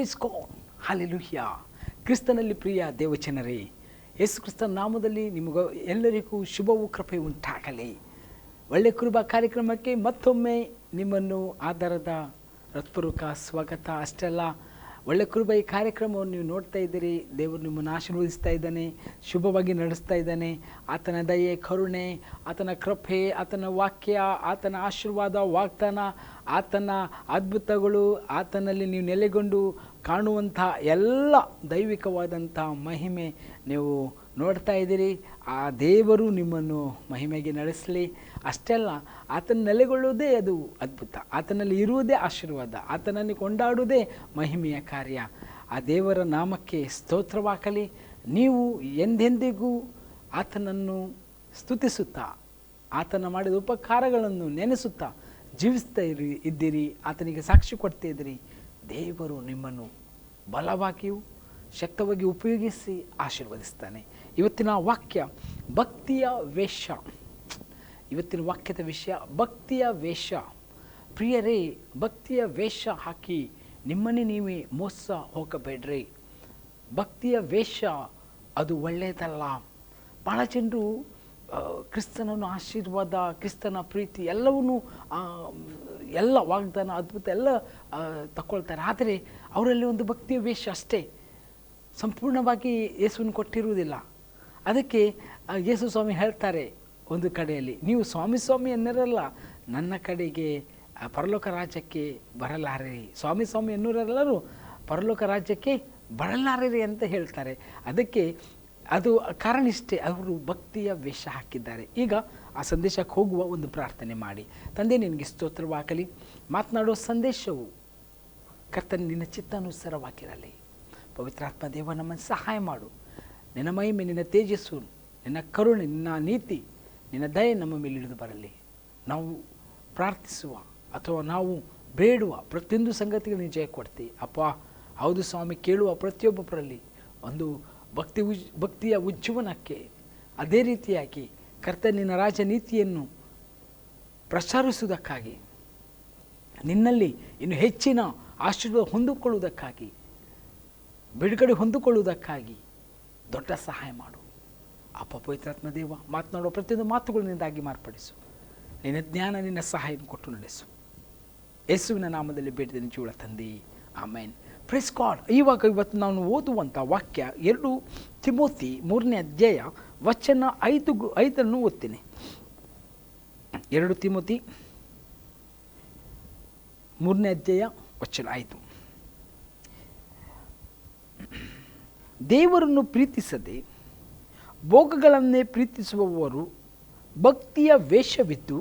Praise God, hallelujah. ಕ್ರಿಸ್ತನಲ್ಲಿ ಪ್ರಿಯ ದೇವಜನರೇ, ಯೇಸು ಕ್ರಿಸ್ತನ ನಾಮದಲ್ಲಿ ನಿಮಗೆ ಎಲ್ಲರಿಗೂ ಶುಭವೂ ಕೃಪೆ ಉಂಟಾಗಲಿ. ಒಳ್ಳೆ ಕುರುಬ ಕಾರ್ಯಕ್ರಮಕ್ಕೆ ಮತ್ತೊಮ್ಮೆ ನಿಮ್ಮನ್ನು ಆಧಾರದ ಹೃತ್ಪೂರ್ವಕ ಸ್ವಾಗತ. ಅಷ್ಟೆಲ್ಲ ಒಳ್ಳೆ ಕುರುಬ ಈ ಕಾರ್ಯಕ್ರಮವನ್ನು ನೀವು ನೋಡ್ತಾ ಇದ್ದೀರಿ. ದೇವರು ನಿಮ್ಮನ್ನು ಆಶೀರ್ವದಿಸ್ತಾ ಇದ್ದಾನೆ, ಶುಭವಾಗಿ ನಡೆಸ್ತಾ ಇದ್ದಾನೆ. ಆತನ ದಯೆ, ಕರುಣೆ, ಆತನ ಕೃಪೆ, ಆತನ ವಾಕ್ಯ, ಆತನ ಆಶೀರ್ವಾದ, ವಾಗ್ದಾನ, ಆತನ ಅದ್ಭುತಗಳು, ಆತನಲ್ಲಿ ನೀವು ನೆಲೆಗೊಂಡು ಕಾಣುವಂಥ ಎಲ್ಲ ದೈವಿಕವಾದಂಥ ಮಹಿಮೆ ನೀವು ನೋಡ್ತಾ ಇದ್ದೀರಿ. ಆ ದೇವರು ನಿಮ್ಮನ್ನು ಮಹಿಮೆಗೆ ನಡೆಸಲಿ. ಅಷ್ಟೆಲ್ಲ ಆತನ ನೆಲೆಗೊಳ್ಳುವುದೇ ಅದು ಅದ್ಭುತ, ಆತನಲ್ಲಿ ಇರುವುದೇ ಆಶೀರ್ವಾದ, ಆತನನ್ನು ಕೊಂಡಾಡುವುದೇ ಮಹಿಮೆಯ ಕಾರ್ಯ. ಆ ದೇವರ ನಾಮಕ್ಕೆ ಸ್ತೋತ್ರವಾಗಲಿ. ನೀವು ಎಂದೆಂದಿಗೂ ಆತನನ್ನು ಸ್ತುತಿಸುತ್ತಾ, ಆತನ ಮಾಡಿದ ಉಪಕಾರಗಳನ್ನು ನೆನೆಸುತ್ತಾ ಜೀವಿಸ್ತಾ ಇದ್ದೀರಿ, ಆತನಿಗೆ ಸಾಕ್ಷಿ ಕೊಡ್ತಾ ಇದ್ದೀರಿ. ದೇವರು ನಿಮ್ಮನ್ನು ಬಲವಾಗಿಯೂ ಶಕ್ತವಾಗಿ ಉಪಯೋಗಿಸಿ ಆಶೀರ್ವದಿಸ್ತಾನೆ. ಇವತ್ತಿನ ವಾಕ್ಯ ಭಕ್ತಿಯ ವೇಷ. ಇವತ್ತಿನ ವಾಕ್ಯದ ವಿಷಯ ಭಕ್ತಿಯ ವೇಷ. ಪ್ರಿಯರೇ, ಭಕ್ತಿಯ ವೇಷ ಹಾಕಿ ನಿಮ್ಮನ್ನೇ ನೀವೇ ಮೋಸ ಹೋಗಬೇಡ್ರಿ. ಭಕ್ತಿಯ ವೇಷ ಅದು ಒಳ್ಳೆಯದಲ್ಲ. ಭಾಳ ಜನರು ಕ್ರಿಸ್ತನನ್ನು ಆಶೀರ್ವಾದ, ಕ್ರಿಸ್ತನ ಪ್ರೀತಿ ಎಲ್ಲವನ್ನೂ ಎಲ್ಲ ವಾಗ್ದಾನ, ಅದ್ಭುತ ಎಲ್ಲ ತಗೊಳ್ತಾರೆ. ಆದರೆ ಅವರಲ್ಲಿ ಒಂದು ಭಕ್ತಿಯ ವೇಷ ಅಷ್ಟೇ, ಸಂಪೂರ್ಣವಾಗಿ ಯೇಸುವನ್ನು ಕೊಟ್ಟಿರುವುದಿಲ್ಲ. ಅದಕ್ಕೆ ಯೇಸು ಸ್ವಾಮಿ ಹೇಳ್ತಾರೆ ಒಂದು ಕಡೆಯಲ್ಲಿ, ನೀವು ಸ್ವಾಮಿ ಸ್ವಾಮಿ ಎನ್ನರಲ್ಲ, ನನ್ನ ಕಡೆಗೆ ಪರಲೋಕ ರಾಜ್ಯಕ್ಕೆ ಬರಲಾರಿರಿ. ಸ್ವಾಮಿ ಸ್ವಾಮಿ ಎನ್ನುವರೆಲ್ಲರೂ ಪರಲೋಕ ರಾಜ್ಯಕ್ಕೆ ಬರಲಾರಿರಿ ಅಂತ ಹೇಳ್ತಾರೆ. ಅದಕ್ಕೆ ಅದು ಕಾರಣ ಇಷ್ಟೇ, ಅವರು ಭಕ್ತಿಯ ವೇಷ ಹಾಕಿದ್ದಾರೆ. ಈಗ ಆ ಸಂದೇಶಕ್ಕೆ ಹೋಗುವ ಒಂದು ಪ್ರಾರ್ಥನೆ ಮಾಡಿ. ತಂದೆ, ನಿನಗೆ ಸ್ತೋತ್ರವಾಗಲಿ. ಮಾತನಾಡುವ ಸಂದೇಶವು ಕರ್ತನ ನಿನ್ನ ಚಿತ್ತಾನುಸಾರವಾಗಿರಲಿ. ಪವಿತ್ರಾತ್ಮ ದೇವ, ನಮ್ಮನ್ನು ಸಹಾಯ ಮಾಡು. ನಿನ್ನ ಮಹಿಮೆ, ನಿನ್ನ ತೇಜಸ್ಸು, ನಿನ್ನ ಕರುಣೆ, ನಿನ್ನ ನೀತಿ, ನಿನ್ನ ದಯೆ ನಮ್ಮ ಮೇಲೆ ಇಳಿದು ಬರಲಿ. ನಾವು ಪ್ರಾರ್ಥಿಸುವ ಅಥವಾ ನಾವು ಬೇಡುವ ಪ್ರತಿಯೊಂದು ಸಂಗತಿಗೆ ನೀನು ಜಯ ಕೊಡ್ತೀವಿ ಅಪ್ಪ. ಹೌದು ಸ್ವಾಮಿ, ಕೇಳುವ ಪ್ರತಿಯೊಬ್ಬರಲ್ಲಿ ಒಂದು ಭಕ್ತಿಯ ಉಜ್ಜೀವನಕ್ಕೆ, ಅದೇ ರೀತಿಯಾಗಿ ಕರ್ತನ ನಿನ್ನ ರಾಜನೀತಿಯನ್ನು ಪ್ರಸಾರಿಸುವುದಕ್ಕಾಗಿ, ನಿನ್ನಲ್ಲಿ ಇನ್ನು ಹೆಚ್ಚಿನ ಆಶೀರ್ವಾದ ಹೊಂದಿಕೊಳ್ಳುವುದಕ್ಕಾಗಿ, ಬಿಡುಗಡೆ ಹೊಂದಿಕೊಳ್ಳುವುದಕ್ಕಾಗಿ ದೊಡ್ಡ ಸಹಾಯ ಮಾಡು ಅಪ್ಪ. ಪವಿತ್ರಾತ್ಮ ದೇವ, ಮಾತನಾಡುವ ಪ್ರತಿಯೊಂದು ಮಾತುಗಳಿಂದಾಗಿ ಮಾರ್ಪಡಿಸು. ನಿನ್ನ ಜ್ಞಾನ, ನಿನ್ನ ಸಹಾಯ ಕೊಟ್ಟು ನಡೆಸು. ಯೇಸುವಿನ ನಾಮದಲ್ಲಿ ಬೇಡಿದ ಜೀವ ತಂದೆ, ಆಮೇನ್. Praise God. ಇವತ್ತು ನಾನು ಓದುವಂಥ ವಾಕ್ಯ 2 ತಿಮೋತಿ 3ನೇ ಅಧ್ಯಾಯ ವಚನ 5 ಓದ್ತೀನಿ. 2 ತಿಮೋತಿ 3ನೇ ಅಧ್ಯಾಯ ವಚನ 5. ದೇವರನ್ನು ಪ್ರೀತಿಸದೆ ಭೋಗಗಳನ್ನೇ ಪ್ರೀತಿಸುವವರು ಭಕ್ತಿಯ ವೇಷವಿದ್ದು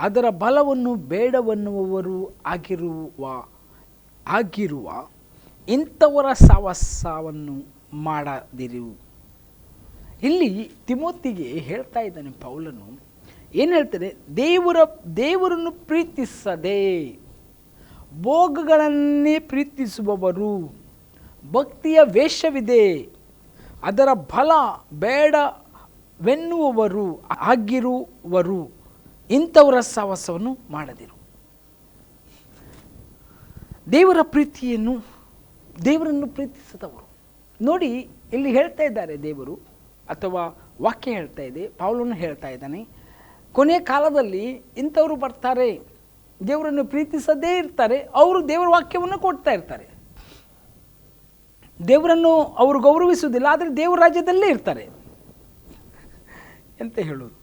ಅದರ ಬಲವನ್ನು ಬೇಡವನ್ನುವವರು ಆಗಿರುವ ಇಂಥವರ ಸಹವಾಸವನ್ನು ಮಾಡದಿರು. ಇಲ್ಲಿ ತಿಮೋತಿಗೆ ಹೇಳ್ತಾ ಇದ್ದಾನೆ ಪೌಲನು. ಏನು ಹೇಳ್ತಾನೆ? ದೇವರನ್ನು ಪ್ರೀತಿಸದೆ ಭೋಗಗಳನ್ನೇ ಪ್ರೀತಿಸುವವರು, ಭಕ್ತಿಯ ವೇಷವಿದೆ, ಅದರ ಬಲ ಬೇಡವೆನ್ನುವವರು ಆಗಿರುವರು, ಇಂಥವರ ಸಹವಾಸವನ್ನು ಮಾಡದಿರು. ದೇವರನ್ನು ಪ್ರೀತಿಸದವರು ನೋಡಿ, ಇಲ್ಲಿ ಹೇಳ್ತಾ ಇದ್ದಾರೆ ದೇವರು, ಅಥವಾ ವಾಕ್ಯ ಹೇಳ್ತಾ ಇದೆ, ಪೌಲನು ಹೇಳ್ತಾ ಇದ್ದಾನೆ. ಕೊನೆಯ ಕಾಲದಲ್ಲಿ ಇಂಥವರು ಬರ್ತಾರೆ, ದೇವರನ್ನು ಪ್ರೀತಿಸದೇ ಇರ್ತಾರೆ. ಅವರು ದೇವರ ವಾಕ್ಯವನ್ನು ಕೊಡ್ತಾ ಇರ್ತಾರೆ, ದೇವರನ್ನು ಅವರು ಗೌರವಿಸುವುದಿಲ್ಲ, ಆದರೆ ದೇವರ ರಾಜ್ಯದಲ್ಲೇ ಇರ್ತಾರೆ ಅಂತ ಹೇಳೋದು.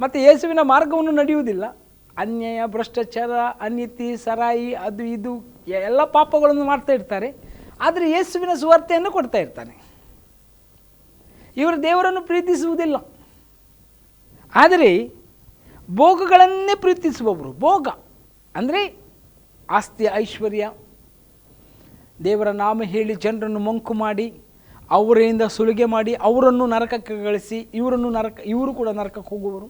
ಮತ್ತು ಯೇಸುವಿನ ಮಾರ್ಗವನ್ನು ನಡೆಯುವುದಿಲ್ಲ. ಅನ್ಯಾಯ, ಭ್ರಷ್ಟಾಚಾರ, ಅನೀತಿ, ಸರಾಯಿ, ಅದು ಇದು ಎಲ್ಲ ಪಾಪಗಳನ್ನು ಮಾಡ್ತಾ ಇರ್ತಾರೆ, ಆದರೆ ಯೇಸುವಿನ ಸುವಾರ್ತೆಯನ್ನು ಕೊಡ್ತಾ ಇರ್ತಾನೆ. ಇವರು ದೇವರನ್ನು ಪ್ರೀತಿಸುವುದಿಲ್ಲ, ಆದರೆ ಭೋಗಗಳನ್ನೇ ಪ್ರೀತಿಸುವವರು. ಭೋಗ ಅಂದರೆ ಆಸ್ತಿ, ಐಶ್ವರ್ಯ, ದೇವರ ನಾಮ ಹೇಳಿ ಜನರನ್ನು ಮಂಕು ಮಾಡಿ, ಅವರಿಂದ ಸುಲಿಗೆ ಮಾಡಿ, ಅವರನ್ನು ನರಕಕ್ಕೆ ಗಳಿಸಿ, ಇವರು ಕೂಡ ನರಕಕ್ಕೆ ಹೋಗುವರು.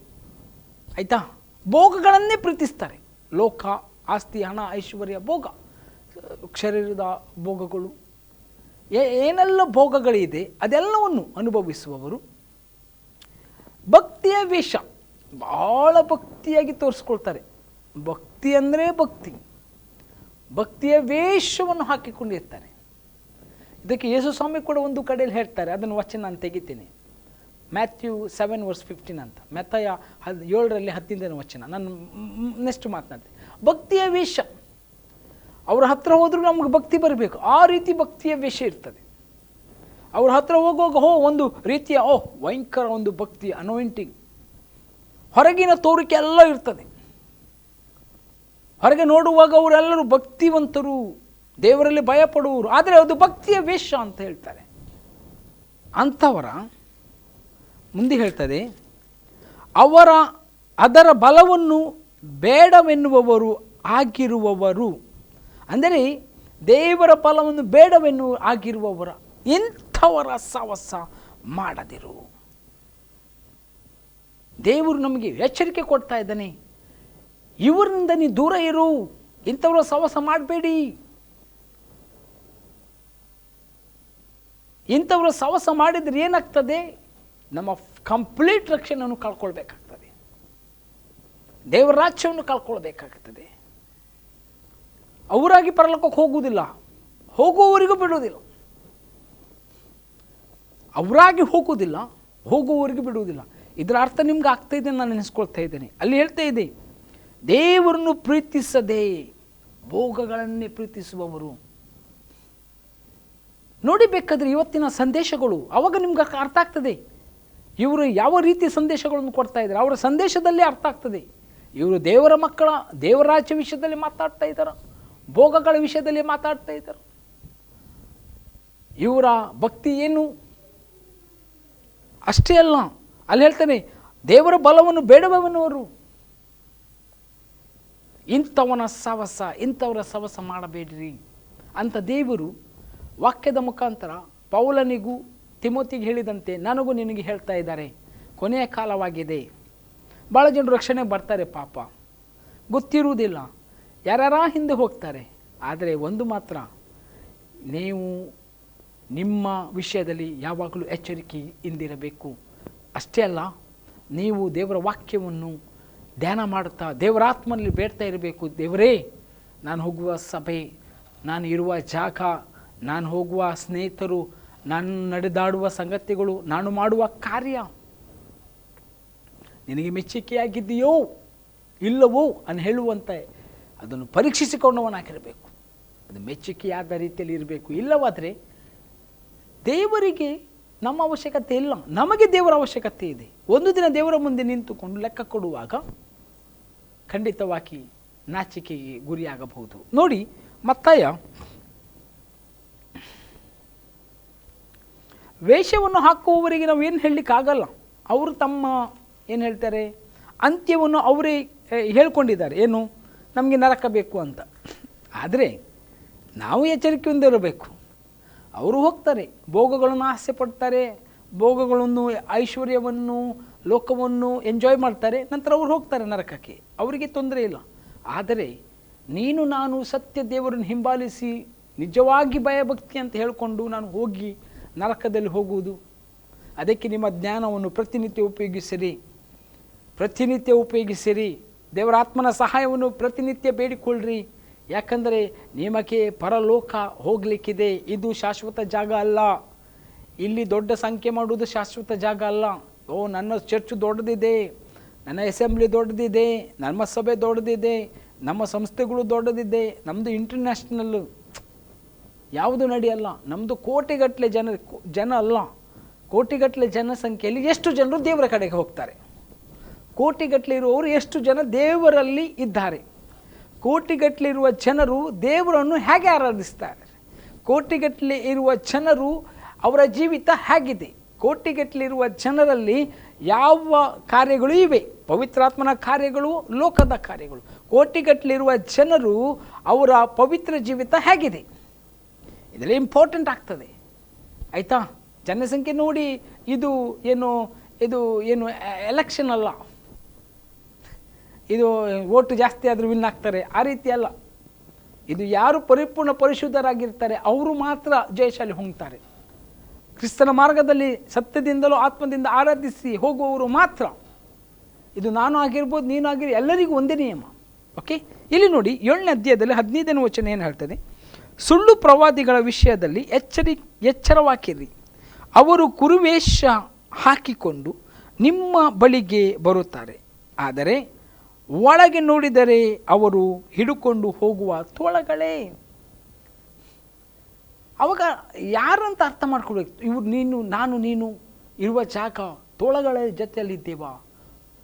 ಆಯಿತಾ? ಭೋಗಗಳನ್ನೇ ಪ್ರೀತಿಸ್ತಾರೆ. ಲೋಕ, ಆಸ್ತಿ, ಹಣ, ಐಶ್ವರ್ಯ, ಭೋಗ, ಶರೀರದ ಭೋಗಗಳು, ಏನೆಲ್ಲ ಭೋಗಗಳಿದೆ ಅದೆಲ್ಲವನ್ನು ಅನುಭವಿಸುವವರು. ಭಕ್ತಿಯ ವೇಷ, ಭಾಳ ಭಕ್ತಿಯಾಗಿ ತೋರಿಸ್ಕೊಳ್ತಾರೆ. ಭಕ್ತಿ ಅಂದರೆ ಭಕ್ತಿಯ ವೇಷವನ್ನು ಹಾಕಿಕೊಂಡಿರ್ತಾರೆ. ಇದಕ್ಕೆ ಯೇಸು ಸ್ವಾಮಿ ಕೂಡ ಒಂದು ಕಡೆಯಲ್ಲಿ ಹೇಳ್ತಾರೆ, ಅದನ್ನು ವಚನ ನಾನು ತೆಗಿತೀನಿ. ಮ್ಯಾಥ್ಯೂ 7:15 ಅಂತ, ಮೆತ್ತಾಯ 7:10 ವಚನ. ನಾನು ನೆಕ್ಸ್ಟ್ ಮಾತನಾಡ್ತೀನಿ. ಭಕ್ತಿಯ ವೇಷ, ಅವ್ರ ಹತ್ರ ಹೋದ್ರೂ ನಮ್ಗೆ ಭಕ್ತಿ ಬರಬೇಕು, ಆ ರೀತಿ ಭಕ್ತಿಯ ವೇಷ ಇರ್ತದೆ. ಅವ್ರ ಹತ್ರ ಹೋಗುವಾಗ ಒಂದು ರೀತಿಯ ಭಯಂಕರ ಒಂದು ಭಕ್ತಿ ಅನಾಯಿಂಟಿಂಗ್, ಹೊರಗಿನ ತೋರಿಕೆ ಎಲ್ಲ ಇರ್ತದೆ. ಹೊರಗೆ ನೋಡುವಾಗ ಅವರೆಲ್ಲರೂ ಭಕ್ತಿವಂತರು, ದೇವರಲ್ಲಿ ಭಯಪಡುವರು, ಆದರೆ ಅದು ಭಕ್ತಿಯ ವೇಷ ಅಂತ ಹೇಳ್ತಾರೆ. ಅಂಥವರ ಮುಂದೆ ಹೇಳ್ತದೆ, ಅದರ ಬಲವನ್ನು ಬೇಡವೆನ್ನುವವರು ಆಗಿರುವವರು, ಅಂದರೆ ದೇವರ ಫಲವನ್ನು ಬೇಡವೆನ್ನುವ ಆಗಿರುವವರ ಇಂಥವರ ಸಹವಾಸ ಮಾಡದಿರು. ದೇವರು ನಮಗೆ ಎಚ್ಚರಿಕೆ ಕೊಡ್ತಾ ಇದ್ದಾನೆ, ಇವರಿಂದ ನೀ ದೂರ ಇರು, ಇಂಥವರ ಸಹವಾಸ ಮಾಡಬೇಡಿ. ಇಂಥವರ ಸಹವಾಸ ಮಾಡಿದರೆ ಏನಾಗ್ತದೆ, ನಮ್ಮ ಕಂಪ್ಲೀಟ್ ರಕ್ಷಣೆಯನ್ನು ಕಳ್ಕೊಳ್ಬೇಕಾಗ್ತದೆ, ದೇವರ ರಾಜ್ಯವನ್ನು ಕಳ್ಕೊಳ್ಬೇಕಾಗ್ತದೆ. ಅವರಾಗಿ ಪರಲೋಕಕ್ಕೆ ಹೋಗುವುದಿಲ್ಲ, ಹೋಗುವವರಿಗೂ ಬಿಡುವುದಿಲ್ಲ. ಅವರಾಗಿ ಹೋಗುವುದಿಲ್ಲ, ಹೋಗುವವರಿಗೂ ಬಿಡುವುದಿಲ್ಲ. ಇದರ ಅರ್ಥ ನಿಮ್ಗೆ ಆಗ್ತಾ ಇದೆ, ನಾನು ನೆನೆಸ್ಕೊಳ್ತಾ ಇದ್ದೇನೆ. ಅಲ್ಲಿ ಹೇಳ್ತಾ ಇದೆ, ದೇವರನ್ನು ಪ್ರೀತಿಸದೆ ಭೋಗಗಳನ್ನೇ ಪ್ರೀತಿಸುವವರು. ನೋಡಿ ಬೇಕಾದ್ರೆ ಇವತ್ತಿನ ಸಂದೇಶಗಳು, ಅವಾಗ ನಿಮ್ಗೆ ಅರ್ಥ ಆಗ್ತದೆ ಇವರು ಯಾವ ರೀತಿ ಸಂದೇಶಗಳನ್ನು ಕೊಡ್ತಾ ಇದ್ದಾರೆ. ಅವರ ಸಂದೇಶದಲ್ಲೇ ಅರ್ಥ ಆಗ್ತದೆ ಇವರು ದೇವರ ಮಕ್ಕಳ, ದೇವರ ರಾಜ್ಯ ವಿಷಯದಲ್ಲಿ ಮಾತಾಡ್ತಾ ಇದ್ದಾರೆ, ಭೋಗಗಳ ವಿಷಯದಲ್ಲಿ ಮಾತಾಡ್ತಾ ಇದ್ದಾರೆ. ಇವರ ಭಕ್ತಿ ಏನು ಅಷ್ಟೇ ಅಲ್ಲ, ಅಲ್ಲಿ ಹೇಳ್ತಾನೆ ದೇವರ ಬಲವನ್ನು ಬೇಡವೆನ್ನುವರು. ಇಂಥವರ ಸಹವಾಸ ಮಾಡಬೇಡ್ರಿ ಅಂತ ದೇವರು ವಾಕ್ಯದ ಮುಖಾಂತರ ಪೌಲನಿಗೂ ತಿಮೋತಿಗೆ ಹೇಳಿದಂತೆ ನನಗೂ ನಿನಗೆ ಹೇಳ್ತಾ ಇದ್ದಾರೆ. ಕೊನೆಯ ಕಾಲವಾಗಿದೆ, ಭಾಳ ಜನರು ರಕ್ಷಣೆಗೆ ಬರ್ತಾರೆ, ಪಾಪ ಗೊತ್ತಿರುವುದಿಲ್ಲ, ಯಾರ್ಯಾರ ಹಿಂದೆ ಹೋಗ್ತಾರೆ. ಆದರೆ ಒಂದು ಮಾತ್ರ, ನೀವು ನಿಮ್ಮ ವಿಷಯದಲ್ಲಿ ಯಾವಾಗಲೂ ಎಚ್ಚರಿಕೆಯಿಂದಿರಬೇಕು. ಅಷ್ಟೇ ಅಲ್ಲ, ನೀವು ದೇವರ ವಾಕ್ಯವನ್ನು ಧ್ಯಾನ ಮಾಡುತ್ತಾ ದೇವರ ಆತ್ಮನಲ್ಲಿ ಬೇಡ್ತಾ ಇರಬೇಕು. ದೇವರೇ, ನಾನು ಹೋಗುವ ಸಭೆ, ನಾನು ಇರುವ ಜಾಗ, ನಾನು ಹೋಗುವ ಸ್ನೇಹಿತರು, ನಾನು ನಡೆದಾಡುವ ಸಂಗತಿಗಳು, ನಾನು ಮಾಡುವ ಕಾರ್ಯ ನಿನಗೆ ಮೆಚ್ಚುಗೆಯಾಗಿದೆಯೋ ಇಲ್ಲವೋ ಅನ್ನು ಹೇಳುವಂತೆ ಅದನ್ನು ಪರೀಕ್ಷಿಸಿಕೊಂಡವನಾಗಿರಬೇಕು. ಅದು ಮೆಚ್ಚುಗೆಯಾದ ರೀತಿಯಲ್ಲಿ ಇರಬೇಕು. ಇಲ್ಲವಾದರೆ ದೇವರಿಗೆ ನಮ್ಮ ಅವಶ್ಯಕತೆ ಇಲ್ಲ, ನಮಗೆ ದೇವರ ಅವಶ್ಯಕತೆ ಇದೆ. ಒಂದು ದಿನ ದೇವರ ಮುಂದೆ ನಿಂತುಕೊಂಡು ಲೆಕ್ಕ ಕೊಡುವಾಗ ಖಂಡಿತವಾಗಿ ನಾಚಿಕೆಗೆ ಗುರಿಯಾಗಬಹುದು. ನೋಡಿ, ಮತ್ತಾಯ ವೇಷವನ್ನು ಹಾಕುವವರಿಗೆ ನಾವು ಏನು ಹೇಳಲಿಕ್ಕಾಗಲ್ಲ. ಅವರು ತಮ್ಮ ಏನು ಹೇಳ್ತಾರೆ, ಅಂತ್ಯವನ್ನು ಅವರೇ ಹೇಳ್ಕೊಂಡಿದ್ದಾರೆ, ಏನು ನಮಗೆ ನರಕ ಬೇಕು ಅಂತ. ಆದರೆ ನಾವು ಎಚ್ಚರಿಕೆಯಿಂದ ಇರಬೇಕು. ಅವರು ಹೋಗ್ತಾರೆ, ಭೋಗಗಳನ್ನು ಆಸೆ ಪಡ್ತಾರೆ, ಭೋಗಗಳನ್ನು, ಐಶ್ವರ್ಯವನ್ನು, ಲೋಕವನ್ನು ಎಂಜಾಯ್ ಮಾಡ್ತಾರೆ, ನಂತರ ಅವ್ರು ಹೋಗ್ತಾರೆ ನರಕಕ್ಕೆ, ಅವರಿಗೆ ತೊಂದರೆ ಇಲ್ಲ. ಆದರೆ ನೀನು ನಾನು ಸತ್ಯ ದೇವರನ್ನು ಹಿಂಬಾಲಿಸಿ ನಿಜವಾಗಿ ಭಯಭಕ್ತಿ ಅಂತ ಹೇಳಿಕೊಂಡು ನಾನು ಹೋಗಿ ನರಕದಲ್ಲಿ ಹೋಗುವುದು. ಅದಕ್ಕೆ ನಿಮ್ಮ ಜ್ಞಾನವನ್ನು ಪ್ರತಿನಿತ್ಯ ಉಪಯೋಗಿಸಿರಿ. ದೇವರ ಆತ್ಮನ ಸಹಾಯವನ್ನು ಪ್ರತಿನಿತ್ಯ ಬೇಡಿಕೊಳ್ಳ್ರಿ. ಯಾಕಂದರೆ ನಿಮಗೆ ಪರಲೋಕ ಹೋಗಲಿಕ್ಕಿದೆ. ಇದು ಶಾಶ್ವತ ಜಾಗ ಅಲ್ಲ. ಇಲ್ಲಿ ದೊಡ್ಡ ಸಂಖ್ಯೆ ಮಾಡುವುದು ಶಾಶ್ವತ ಜಾಗ ಅಲ್ಲ. ನನ್ನ ಚರ್ಚ್ ದೊಡ್ಡದಿದೆ, ನನ್ನ ಅಸೆಂಬ್ಲಿ ದೊಡ್ಡದಿದೆ, ನಮ್ಮ ಸಭೆ ದೊಡ್ಡದಿದೆ, ನಮ್ಮ ಸಂಸ್ಥೆಗಳು ದೊಡ್ಡದಿದೆ, ನಮ್ಮದು ಇಂಟರ್ನ್ಯಾಷನಲ್ಲು ಯಾವುದು ನಡೆಯಲ್ಲ. ನಮ್ಮದು ಕೋಟಿಗಟ್ಟಲೆ ಜನ ಅಲ್ಲ, ಕೋಟಿಗಟ್ಟಲೆ ಜನಸಂಖ್ಯೆಯಲ್ಲಿ ಎಷ್ಟು ಜನರು ದೇವರ ಕಡೆಗೆ ಹೋಗ್ತಾರೆ? ಕೋಟಿಗಟ್ಟಲೆ ಇರುವವರು ಎಷ್ಟು ಜನ ದೇವರಲ್ಲಿ ಇದ್ದಾರೆ? ಕೋಟಿಗಟ್ಟಲೆ ಇರುವ ಜನರು ದೇವರನ್ನು ಹೇಗೆ ಆರಾಧಿಸ್ತಾರೆ? ಕೋಟಿಗಟ್ಟಲೆ ಇರುವ ಜನರು ಅವರ ಜೀವಿತ ಹೇಗಿದೆ? ಕೋಟಿಗಟ್ಟಲೆ ಇರುವ ಜನರಲ್ಲಿ ಯಾವ ಕಾರ್ಯಗಳು ಇವೆ? ಪವಿತ್ರಾತ್ಮನ ಕಾರ್ಯಗಳು, ಲೋಕದ ಕಾರ್ಯಗಳು. ಕೋಟಿಗಟ್ಟಲೆ ಇರುವ ಜನರು ಅವರ ಪವಿತ್ರ ಜೀವಿತ ಹೇಗಿದೆ? ಇದೆಲ್ಲ ಇಂಪಾರ್ಟೆಂಟ್ ಆಗ್ತದೆ, ಆಯಿತಾ? ಜನಸಂಖ್ಯೆ ನೋಡಿ ಇದು ಏನು ಎಲೆಕ್ಷನ್ ಅಲ್ಲ, ಇದು ಓಟು ಜಾಸ್ತಿ ಆದರೂ ವಿನ್ ಆಗ್ತಾರೆ, ಆ ರೀತಿ ಅಲ್ಲ. ಇದು ಯಾರು ಪರಿಪೂರ್ಣ ಪರಿಶುದ್ಧರಾಗಿರ್ತಾರೆ ಅವರು ಮಾತ್ರ ಜಯಶಾಲಿ ಹೊಂದ್ತಾರೆ. ಕ್ರಿಸ್ತನ ಮಾರ್ಗದಲ್ಲಿ ಸತ್ಯದಿಂದಲೂ ಆತ್ಮದಿಂದ ಆರಾಧಿಸಿ ಹೋಗುವವರು ಮಾತ್ರ. ಇದು ನಾನು ಆಗಿರ್ಬೋದು, ನೀನು ಆಗಿರ್ಬೋದು, ಎಲ್ಲರಿಗೂ ಒಂದೇ ನಿಯಮ. ಓಕೆ, ಇಲ್ಲಿ ನೋಡಿ 7ನೇ ಅಧ್ಯಾಯದಲ್ಲಿ 15ನೇ ವಚನ ಏನು ಹೇಳ್ತದೆ? ಸುಳ್ಳು ಪ್ರವಾದಿಗಳ ವಿಷಯದಲ್ಲಿ ಎಚ್ಚರವಾಗಿರಿ. ಅವರು ಕುರುವೇಷ ಹಾಕಿಕೊಂಡು ನಿಮ್ಮ ಬಳಿಗೆ ಬರುತ್ತಾರೆ, ಆದರೆ ಒಳಗೆ ನೋಡಿದರೆ ಅವರು ಹಿಡುಕೊಂಡು ಹೋಗುವ ತೋಳಗಳೇ. ಅವಾಗ ಯಾರಂತ ಅರ್ಥ ಮಾಡ್ಕೊಳ್ಬೇಕು? ಇವ್ರು ನೀನು ಇರುವ ಜಾಗ ತೋಳಗಳ ಜೊತೆಯಲ್ಲಿದ್ದೇವಾ,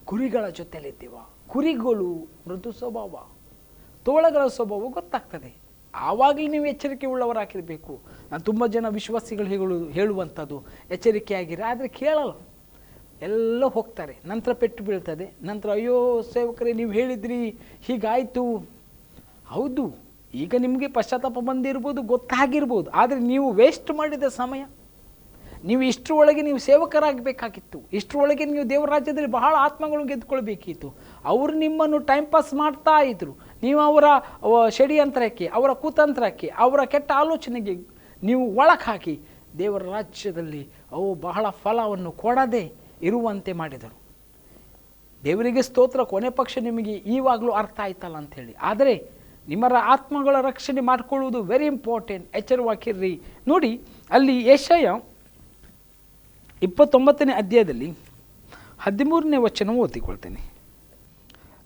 ಕುರಿಗಳ ಜೊತೆಯಲ್ಲಿದ್ದೇವಾ? ಕುರಿಗಳು ಮೃದು ಸ್ವಭಾವ, ತೋಳಗಳ ಸ್ವಭಾವ ಗೊತ್ತಾಗ್ತದೆ. ಆವಾಗಲೇ ನೀವು ಎಚ್ಚರಿಕೆ ಉಳ್ಳವರಾಗಿರಬೇಕು. ನಾನು ತುಂಬ ಜನ ವಿಶ್ವಾಸಿಗಳು ಹೇಳುವಂಥದ್ದು ಎಚ್ಚರಿಕೆಯಾಗಿರಿ, ಆದರೆ ಕೇಳಲ್ಲ, ಎಲ್ಲ ಹೋಗ್ತಾರೆ. ನಂತರ ಪೆಟ್ಟು ಬೀಳ್ತದೆ. ನಂತರ ಅಯ್ಯೋ ಸೇವಕರೇ, ನೀವು ಹೇಳಿದ್ರಿ ಹೀಗಾಯಿತು. ಹೌದು, ಈಗ ನಿಮಗೆ ಪಶ್ಚಾತ್ತಾಪ ಬಂದಿರ್ಬೋದು, ಗೊತ್ತಾಗಿರ್ಬೋದು, ಆದರೆ ನೀವು ವೇಸ್ಟ್ ಮಾಡಿದ ಸಮಯ. ನೀವು ಇಷ್ಟರೊಳಗೆ ನೀವು ಸೇವಕರಾಗಬೇಕಾಗಿತ್ತು. ಇಷ್ಟರೊಳಗೆ ನೀವು ದೇವರ ರಾಜ್ಯದಲ್ಲಿ ಬಹಳ ಆತ್ಮಗಳು ಗೆದ್ದುಕೊಳ್ಬೇಕಿತ್ತು. ಅವರು ನಿಮ್ಮನ್ನು ಟೈಮ್ ಪಾಸ್ ಮಾಡ್ತಾ ಇದ್ರು. ನೀವು ಅವರ ಷಡ್ಯಂತ್ರಕ್ಕೆ, ಅವರ ಕುತಂತ್ರಕ್ಕೆ, ಅವರ ಕೆಟ್ಟ ಆಲೋಚನೆಗೆ ನೀವು ಒಳಗೆ ಹಾಕಿ ದೇವರ ರಾಜ್ಯದಲ್ಲಿ ಅವು ಬಹಳ ಫಲವನ್ನು ಕೊಡದೆ ಇರುವಂತೆ ಮಾಡಿದರು. ದೇವರಿಗೆ ಸ್ತೋತ್ರ. ಕೊನೆ ಪಕ್ಷ ನಿಮಗೆ ಈವಾಗಲೂ ಅರ್ಥ ಆಯ್ತಲ್ಲ ಅಂಥೇಳಿ. ಆದರೆ ನಿಮ್ಮ ಆತ್ಮಗಳ ರಕ್ಷಣೆ ಮಾಡಿಕೊಳ್ಳುವುದು ವೆರಿ ಇಂಪಾರ್ಟೆಂಟ್. ಎಚ್ಚರವಾಗಿರ್ರಿ. ನೋಡಿ, ಅಲ್ಲಿ ಯೆಶಾಯ 29ನೇ ಅಧ್ಯಾಯದಲ್ಲಿ 13ನೇ ವಚನ ಓದಿಕೊಳ್ತೇನೆ.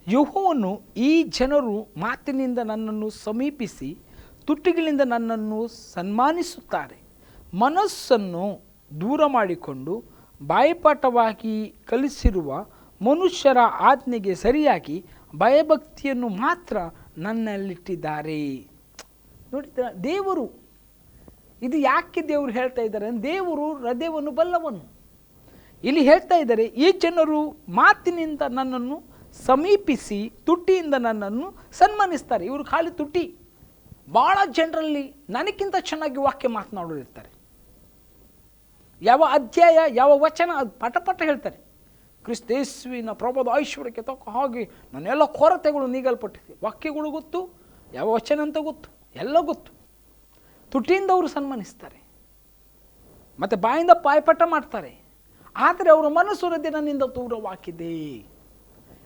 ಯೆಹೋವನು, ಈ ಜನರು ಮಾತಿನಿಂದ ನನ್ನನ್ನು ಸಮೀಪಿಸಿ ತುಟಿಗಳಿಂದ ನನ್ನನ್ನು ಸನ್ಮಾನಿಸುತ್ತಾರೆ, ಮನಸ್ಸನ್ನು ದೂರ ಮಾಡಿಕೊಂಡು ಬಾಯಿಪಾಠವಾಗಿ ಕಲಿಸಿರುವ ಮನುಷ್ಯರ ಆಜ್ಞೆಗೆ ಸರಿಯಾಗಿ ಭಯಭಕ್ತಿಯನ್ನು ಮಾತ್ರ ನನ್ನಲ್ಲಿಟ್ಟಿದ್ದಾರೆ. ನೋಡಿದ್ರ, ದೇವರು ಇದು ಯಾಕೆ ದೇವರು ಹೇಳ್ತಾ ಇದ್ದಾರೆ? ದೇವರು ಹೃದಯವನ್ನು ಬಲ್ಲವನು. ಇಲ್ಲಿ ಹೇಳ್ತಾ ಇದ್ದಾರೆ, ಈ ಜನರು ಮಾತಿನಿಂದ ನನ್ನನ್ನು ಸಮೀಪಿಸಿ ತುಟಿಯಿಂದ ನನ್ನನ್ನು ಸನ್ಮಾನಿಸ್ತಾರೆ. ಇವರು ಖಾಲಿ ತುಟಿ. ಭಾಳ ಜನರಲ್ಲಿ ನನಗಿಂತ ಚೆನ್ನಾಗಿ ವಾಕ್ಯ ಮಾತನಾಡೋರು ಇರ್ತಾರೆ. ಯಾವ ಅಧ್ಯಾಯ, ಯಾವ ವಚನ ಅದು ಪಟ ಹೇಳ್ತಾರೆ. ಕ್ರಿಸ್ತೇಸುವಿನ ಪ್ರಭುದ ಐಶ್ವರ್ಯಕ್ಕೆ ತಕ್ಕ ಹಾಗೆ ನನ್ನೆಲ್ಲ ಕೊರತೆಗಳು ನೀಗಲ್ಪಟ್ಟಿದೆ. ವಾಕ್ಯಗಳು ಗೊತ್ತು, ಯಾವ ವಚನ ಅಂತ ಗೊತ್ತು, ಎಲ್ಲ ಗೊತ್ತು. ತುಟಿಯಿಂದ ಅವರು ಸನ್ಮಾನಿಸ್ತಾರೆ, ಮತ್ತು ಬಾಯಿಂದ ಪಾಯಪಾಠ ಮಾಡ್ತಾರೆ. ಆದರೆ ಅವರ ಮನಸ್ಸು ಹೃದಯ ನನ್ನಿಂದ ದೂರವಾಗಿದೆ.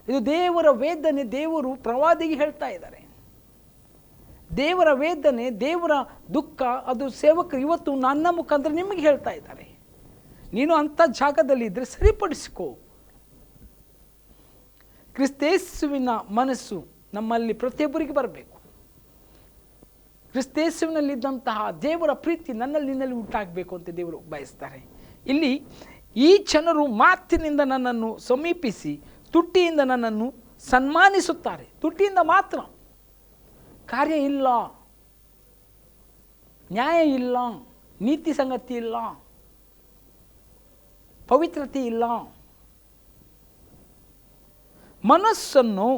ಇದು ದೇವರ ವೇದನೆ. ದೇವರು ಪ್ರವಾದಿಗೆ ಹೇಳ್ತಾ ಇದ್ದಾರೆ. ದೇವರ ವೇದನೆ, ದೇವರ ದುಃಖ, ಅದು ಸೇವಕರು ಇವತ್ತು ನನ್ನ ಮುಖಾಂತರ ನಿಮಗೆ ಹೇಳ್ತಾ ಇದ್ದಾರೆ. ನೀನು ಅಂಥ ಜಾಗದಲ್ಲಿ ಇದ್ದರೆ ಸರಿಪಡಿಸಿಕೋ. ಕ್ರಿಸ್ತೇಸುವಿನ ಮನಸ್ಸು ನಮ್ಮಲ್ಲಿ ಪ್ರತಿಯೊಬ್ಬರಿಗೆ ಬರಬೇಕು. ಕ್ರಿಸ್ತೇಸುವಿನಲ್ಲಿದ್ದಂತಹ ದೇವರ ಪ್ರೀತಿ ನನ್ನಲ್ಲಿ ನಿನ್ನಲ್ಲಿ ಉಂಟಾಗಬೇಕು ಅಂತ ದೇವರು ಬಯಸ್ತಾರೆ. ಇಲ್ಲಿ ಈ ಜನರು ಮಾತಿನಿಂದ ನನ್ನನ್ನು ಸಮೀಪಿಸಿ ತುಟಿಯಿಂದ ನನ್ನನ್ನು ಸನ್ಮಾನಿಸುತ್ತಾರೆ. ತುಟಿಯಿಂದ ಮಾತ್ರ, ಕಾರ್ಯ ಇಲ್ಲ, ನ್ಯಾಯ ಇಲ್ಲ, ನೀತಿ ಸಂಗತಿ ಇಲ್ಲ, ಪವಿತ್ರತೆ ಇಲ್ಲ. ಮನಸ್ಸನ್ನು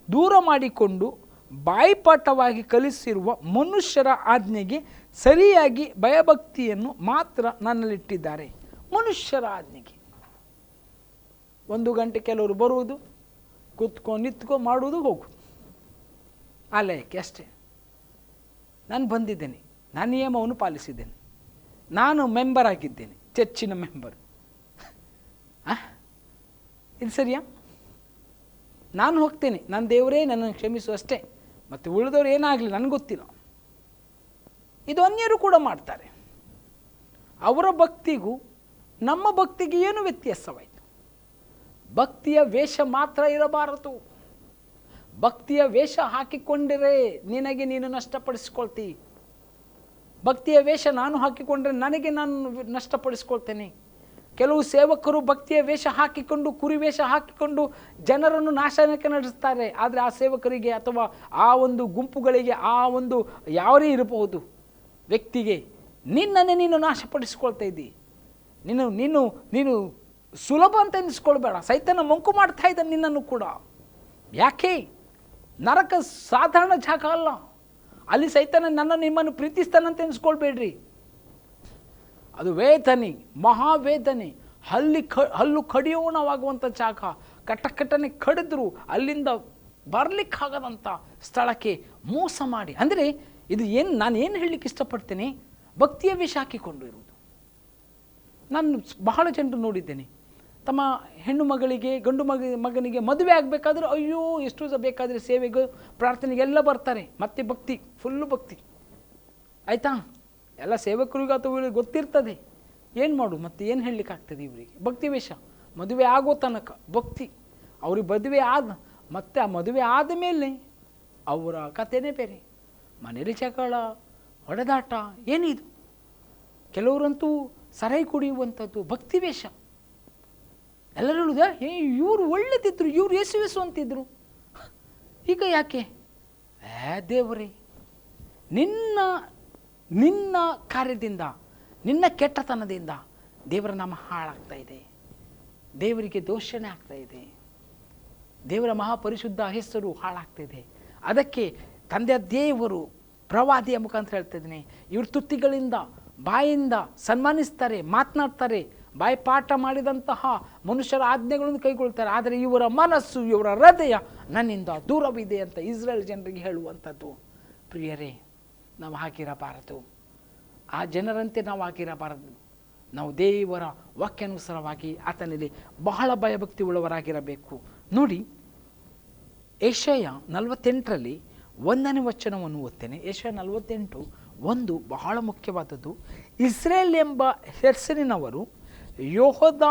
ದೂರ ಮಾಡಿಕೊಂಡು ಬಾಯಿಪಾಠವಾಗಿ ಕಲಿಸಿರುವ ಮನುಷ್ಯರ ಆಜ್ಞೆಗೆ ಸರಿಯಾಗಿ ಭಯಭಕ್ತಿಯನ್ನು ಮಾತ್ರ ನನ್ನಲ್ಲಿಟ್ಟಿದ್ದಾರೆ. ಮನುಷ್ಯರ ಆಜ್ಞೆಗೆ 1 ಗಂಟೆ ಕೆಲವರು ಬರುವುದು, ನಿತ್ಕೊ ಮಾಡುವುದು, ಹೋಗುದು, ಆಲಯಕ್ಕೆ ಅಷ್ಟೇ. ನಾನು ಬಂದಿದ್ದೇನೆ, ನಾನು ನಿಯಮವನ್ನು ಪಾಲಿಸಿದ್ದೇನೆ, ನಾನು ಮೆಂಬರ್ ಆಗಿದ್ದೇನೆ, ಚರ್ಚಿನ ಮೆಂಬರ್. ಇದು ಸರಿಯಾ? ನಾನು ಹೋಗ್ತೇನೆ, ನನ್ನ ದೇವರೇ ನನ್ನನ್ನು ಕ್ಷಮಿಸು ಅಷ್ಟೇ, ಮತ್ತು ಉಳಿದವರು ಏನಾಗಲಿ ನನಗೆ ಗೊತ್ತಿಲ್ಲ. ಇದು ಅನ್ಯರು ಕೂಡ ಮಾಡ್ತಾರೆ. ಅವರ ಭಕ್ತಿಗೂ ನಮ್ಮ ಭಕ್ತಿಗೆ ಏನು ವ್ಯತ್ಯಾಸವಾಯಿತು? ಭಕ್ತಿಯ ವೇಷ ಮಾತ್ರ ಇರಬಾರದು. ಭಕ್ತಿಯ ವೇಷ ಹಾಕಿಕೊಂಡರೆ ನಿನಗೆ ನೀನು ನಷ್ಟಪಡಿಸ್ಕೊಳ್ತಿ. ಭಕ್ತಿಯ ವೇಷ ನಾನು ಹಾಕಿಕೊಂಡ್ರೆ ನನಗೆ ನಾನು ನಷ್ಟಪಡಿಸ್ಕೊಳ್ತೇನೆ. ಕೆಲವು ಸೇವಕರು ಭಕ್ತಿಯ ವೇಷ ಹಾಕಿಕೊಂಡು, ಕುರಿ ವೇಷ ಹಾಕಿಕೊಂಡು ಜನರನ್ನು ನಾಶನಕ್ಕೆ ನಡೆಸ್ತಾರೆ. ಆದರೆ ಆ ಸೇವಕರಿಗೆ ಅಥವಾ ಆ ಒಂದು ಗುಂಪುಗಳಿಗೆ, ಆ ಒಂದು ಯಾವರೇ ಇರಬಹುದು ವ್ಯಕ್ತಿಗೆ, ನಿನ್ನನ್ನೇ ನೀನು ನಾಶಪಡಿಸ್ಕೊಳ್ತಾ ಇದ್ದಿ. ನೀನು ಸುಲಭ ಅಂತ ಎನಿಸ್ಕೊಳ್ಬೇಡ. ಸೈತನ ಮಂಕು ಮಾಡ್ತಾ ಇದ್ದ ನಿನ್ನನ್ನು ಕೂಡ. ಯಾಕೆ? ನರಕ ಸಾಧಾರಣ ಜಾಗ ಅಲ್ಲ. ಅಲ್ಲಿ ಸೈತನ ನಿಮ್ಮನ್ನು ಪ್ರೀತಿಸ್ತಾನಂತ ಎನಿಸ್ಕೊಳ್ಬೇಡ್ರಿ. ಅದು ವೇದನೆ, ಮಹಾವೇದನೆ, ಹಲ್ಲು ಕಡಿಯೋಣವಾಗುವಂಥ ಜಾಗ. ಕಟ್ಟನೆ ಕಡಿದ್ರು ಅಲ್ಲಿಂದ ಬರಲಿಕ್ಕಾಗದಂಥ ಸ್ಥಳಕ್ಕೆ ಮೋಸ ಮಾಡಿ. ಅಂದರೆ ಇದು ನಾನು ಏನು ಹೇಳಲಿಕ್ಕೆ ಇಷ್ಟಪಡ್ತೇನೆ, ಭಕ್ತಿಯ ವೇಷ ಹಾಕಿಕೊಂಡು ಇರುವುದು. ನಾನು ಬಹಳ ಜನರು ನೋಡಿದ್ದೇನೆ, ತಮ್ಮ ಹೆಣ್ಣು ಮಗಳಿಗೆ, ಗಂಡು ಮಗನಿಗೆ ಮದುವೆ ಆಗಬೇಕಾದ್ರೆ ಅಯ್ಯೋ ಎಷ್ಟು ಬೇಕಾದರೆ ಸೇವೆಗೆ, ಪ್ರಾರ್ಥನೆಗೆ ಎಲ್ಲ ಬರ್ತಾರೆ. ಮತ್ತೆ ಭಕ್ತಿ, ಫುಲ್ಲು ಭಕ್ತಿ. ಆಯಿತಾ? ಎಲ್ಲ ಸೇವಕರಿಗೂ ಅಥವಾ ಇವರಿಗೆ ಗೊತ್ತಿರ್ತದೆ. ಏನು ಮಾಡು ಮತ್ತೆ ಏನು ಹೇಳಲಿಕ್ಕಾಗ್ತದೆ ಇವರಿಗೆ? ಭಕ್ತಿ ವೇಷ. ಮದುವೆ ಆಗೋ ತನಕ ಭಕ್ತಿ, ಅವ್ರಿಗೆ ಮದುವೆ ಮತ್ತು ಆ ಮದುವೆ ಆದ ಮೇಲೆ ಅವರ ಕಥೆನೇ ಬೇರೆ. ಮನೇಲಿ ಜಗಳ, ಹೊಡೆದಾಟ, ಏನಿದು? ಕೆಲವರಂತೂ ಸರಾಯಿ ಕುಡಿಯುವಂಥದ್ದು ಭಕ್ತಿ ವೇಷ. ಎಲ್ಲರೂ ಹೇಳುದ ಇವರು ಒಳ್ಳೆದಿದ್ರು, ಇವರು ಯೇಸು ಅಂತಿದ್ರು, ಈಗ ಯಾಕೆ? ದೇವರೇ, ನಿನ್ನ ಕಾರ್ಯದಿಂದ, ನಿನ್ನ ಕೆಟ್ಟತನದಿಂದ ದೇವರ ನಾಮ ಹಾಳಾಗ್ತಾ ಇದೆ, ದೇವರಿಗೆ ದೋಷಣೆ ಆಗ್ತಾ ಇದೆ, ದೇವರ ಮಹಾಪರಿಶುದ್ಧ ಹೆಸರು ಹಾಳಾಗ್ತಿದೆ. ಅದಕ್ಕೆ ತಂದೆಯ ದೇವರು ಪ್ರವಾದಿಯ ಮುಖಾಂತರ ಹೇಳ್ತಾ ಇದ್ದೀನಿ, ಇವ್ರ ತುತ್ತಿಗಳಿಂದ ಬಾಯಿಂದ ಸನ್ಮಾನಿಸ್ತಾರೆ, ಮಾತನಾಡ್ತಾರೆ, ಬಾಯಿ ಪಾಠ ಮಾಡಿದಂತಹ ಮನುಷ್ಯರ ಆಜ್ಞೆಗಳನ್ನು ಕೈಗೊಳ್ತಾರೆ, ಆದರೆ ಇವರ ಮನಸ್ಸು, ಇವರ ಹೃದಯ ನನ್ನಿಂದ ದೂರವಿದೆ ಅಂತ ಇಸ್ರೇಲ್ ಜನರಿಗೆ ಹೇಳುವಂಥದ್ದು. ಪ್ರಿಯರೇ, ನಾವು ಹಾಗಿರಬಾರದು. ಆ ಜನರಂತೆ ನಾವು ಆಗಿರಬಾರದು. ನಾವು ದೇವರ ವಾಕ್ಯಾನುಸಾರವಾಗಿ ಆತನಲ್ಲಿ ಬಹಳ ಭಯಭಕ್ತಿ ಉಳ್ಳವರಾಗಿರಬೇಕು. ನೋಡಿ, ಯೆಶಾಯ 48ರಲ್ಲಿ 1ನೇ ವಚನವನ್ನು ಓದ್ತೇನೆ. ಯೆಶಾಯ 48:1 ಬಹಳ ಮುಖ್ಯವಾದದ್ದು. ಇಸ್ರೇಲ್ ಎಂಬ ಹೆಸರಿನವರು, ಯೆಹೂದ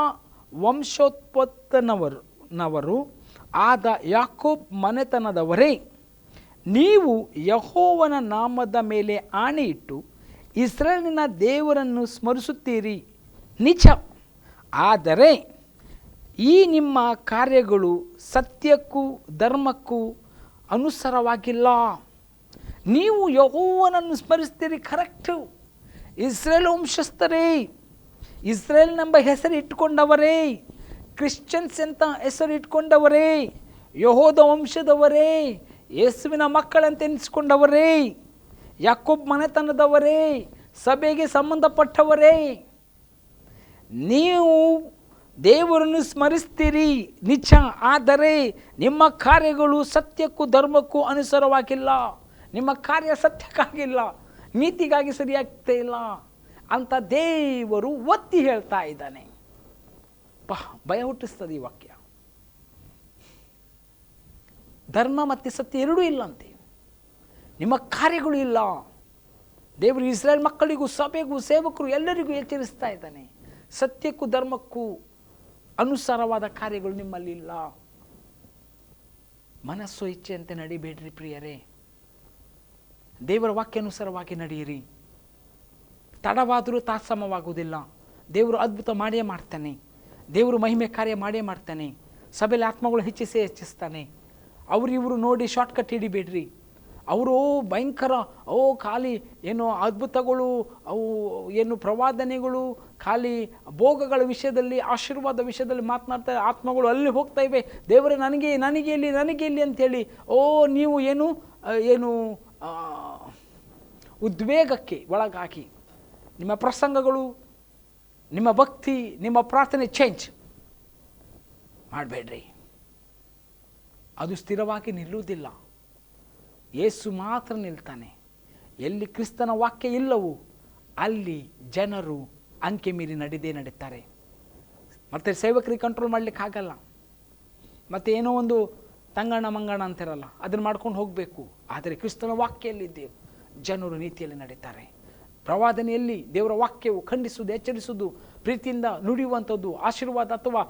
ವಂಶೋತ್ಪತ್ತನವರು ಆದ ಯಾಕೋಬ್ ಮನೆತನದವರೇ, ನೀವು ಯೆಹೋವನ ನಾಮದ ಮೇಲೆ ಆಣೆಯಿಟ್ಟು ಇಸ್ರೇಲಿನ ದೇವರನ್ನು ಸ್ಮರಿಸುತ್ತೀರಿ, ನಿಜ. ಆದರೆ ಈ ನಿಮ್ಮ ಕಾರ್ಯಗಳು ಸತ್ಯಕ್ಕೂ ಧರ್ಮಕ್ಕೂ ಅನುಸಾರವಾಗಿಲ್ಲ. ನೀವು ಯೆಹೋವನನ್ನು ಸ್ಮರಿಸ್ತೀರಿ, ಕರೆಕ್ಟು. ಇಸ್ರೇಲ್ ವಂಶಸ್ಥರೇ, ಇಸ್ರೇಲ್ನೆಂಬ ಹೆಸರು ಇಟ್ಟುಕೊಂಡವರೇ, ಕ್ರಿಶ್ಚಿಯನ್ಸ್ ಅಂತ ಹೆಸರು ಇಟ್ಕೊಂಡವರೇ, ಯೆಹೂದ ವಂಶದವರೇ, ಯೇಸುವಿನ ಮಕ್ಕಳಂತೆ ಎನಿಸ್ಕೊಂಡವರೇ, ಯಾಕೋಬ್ ಮನೆತನದವರೇ, ಸಭೆಗೆ ಸಂಬಂಧಪಟ್ಟವರೇ, ನೀವು ದೇವರನ್ನು ಸ್ಮರಿಸ್ತೀರಿ, ನಿಜ. ಆದರೆ ನಿಮ್ಮ ಕಾರ್ಯಗಳು ಸತ್ಯಕ್ಕೂ ಧರ್ಮಕ್ಕೂ ಅನುಸಾರವಾಗಿಲ್ಲ. ನಿಮ್ಮ ಕಾರ್ಯ ಸತ್ಯಕ್ಕಾಗಿಲ್ಲ, ನೀತಿಗಾಗಿ ಸರಿಯಾಗ್ತಾ ಇಲ್ಲ ಅಂತ ದೇವರು ಒತ್ತಿ ಹೇಳ್ತಾ ಇದ್ದಾನೆ. ಭಯ ಹುಟ್ಟಿಸ್ತದೆ ಈ ವಾಕ್ಯ. ಧರ್ಮ ಮತ್ತು ಸತ್ಯ ಎರಡೂ ಇಲ್ಲಂತೆ, ನಿಮ್ಮ ಕಾರ್ಯಗಳು ಇಲ್ಲ. ದೇವರು ಇಸ್ರೇಲ್ ಮಕ್ಕಳಿಗೂ, ಸಭೆಗೂ, ಸೇವಕರು ಎಲ್ಲರಿಗೂ ಎಚ್ಚರಿಸ್ತಾ ಇದ್ದಾನೆ. ಸತ್ಯಕ್ಕೂ ಧರ್ಮಕ್ಕೂ ಅನುಸಾರವಾದ ಕಾರ್ಯಗಳು ನಿಮ್ಮಲ್ಲಿ ಇಲ್ಲ. ಮನಸ್ಸು ಇಚ್ಛೆಯಂತೆ ನಡಿಬೇಡ್ರಿ ಪ್ರಿಯರೇ, ದೇವರ ವಾಕ್ಯಾನುಸಾರವಾಗಿ ನಡೆಯಿರಿ. ತಡವಾದರೂ ತಾತ್ಸಮವಾಗುವುದಿಲ್ಲ. ದೇವರು ಅದ್ಭುತ ಮಾಡೇ ಮಾಡ್ತಾನೆ, ದೇವರು ಮಹಿಮೆ ಕಾರ್ಯ ಮಾಡೇ ಮಾಡ್ತಾನೆ. ಸಭೆಯಲ್ಲಿ ಆತ್ಮಗಳು ಹೆಚ್ಚಿಸ್ತಾನೆ. ಇವರು ನೋಡಿ ಶಾರ್ಟ್ಕಟ್ ಹಿಡಿಬೇಡ್ರಿ. ಅವರು ಭಯಂಕರ ಖಾಲಿ ಏನು ಅದ್ಭುತಗಳು, ಅವು ಏನು ಪ್ರವಾದನೆಗಳು, ಖಾಲಿ ಭೋಗಗಳ ವಿಷಯದಲ್ಲಿ, ಆಶೀರ್ವಾದ ವಿಷಯದಲ್ಲಿ ಮಾತನಾಡ್ತಾರೆ. ಆತ್ಮಗಳು ಅಲ್ಲಿ ಹೋಗ್ತಾ ಇವೆ, ದೇವರೇ ನನಗೆ ಇಲ್ಲಿ ಅಂಥೇಳಿ ನೀವು ಏನು ಉದ್ವೇಗಕ್ಕೆ ಒಳಗಾಗಿ ನಿಮ್ಮ ಪ್ರಸಂಗಗಳು, ನಿಮ್ಮ ಭಕ್ತಿ, ನಿಮ್ಮ ಪ್ರಾರ್ಥನೆ ಚೇಂಜ್ ಮಾಡಬೇಡ್ರಿ. ಅದು ಸ್ಥಿರವಾಗಿ ನಿಲ್ಲುವುದಿಲ್ಲ. ಯೇಸು ಮಾತ್ರ ನಿಲ್ತಾನೆ. ಎಲ್ಲಿ ಕ್ರಿಸ್ತನ ವಾಕ್ಯ ಇಲ್ಲವೋ ಅಲ್ಲಿ ಜನರು ಅಂಕೆ ಮೀರಿ ನಡೀತಾರೆ. ಮತ್ತು ಸೇವಕರಿಗೆ ಕಂಟ್ರೋಲ್ ಮಾಡಲಿಕ್ಕೆ ಆಗಲ್ಲ. ಮತ್ತು ಏನೋ ಒಂದು ತಂಗಣ ಮಂಗಣ ಅಂತಿರಲ್ಲ, ಅದನ್ನು ಮಾಡ್ಕೊಂಡು ಹೋಗಬೇಕು. ಆದರೆ ಕ್ರಿಸ್ತನ ವಾಕ್ಯಲ್ಲಿದ್ದೇವೆ, ಜನರು ನೀತಿಯಲ್ಲಿ ನಡೀತಾರೆ. ಪ್ರವಾದನೆಯಲ್ಲಿ ದೇವರ ವಾಕ್ಯವು ಖಂಡಿಸುವುದು, ಎಚ್ಚರಿಸುವುದು, ಪ್ರೀತಿಯಿಂದ ನುಡಿಯುವಂಥದ್ದು, ಆಶೀರ್ವಾದ ಅಥವಾ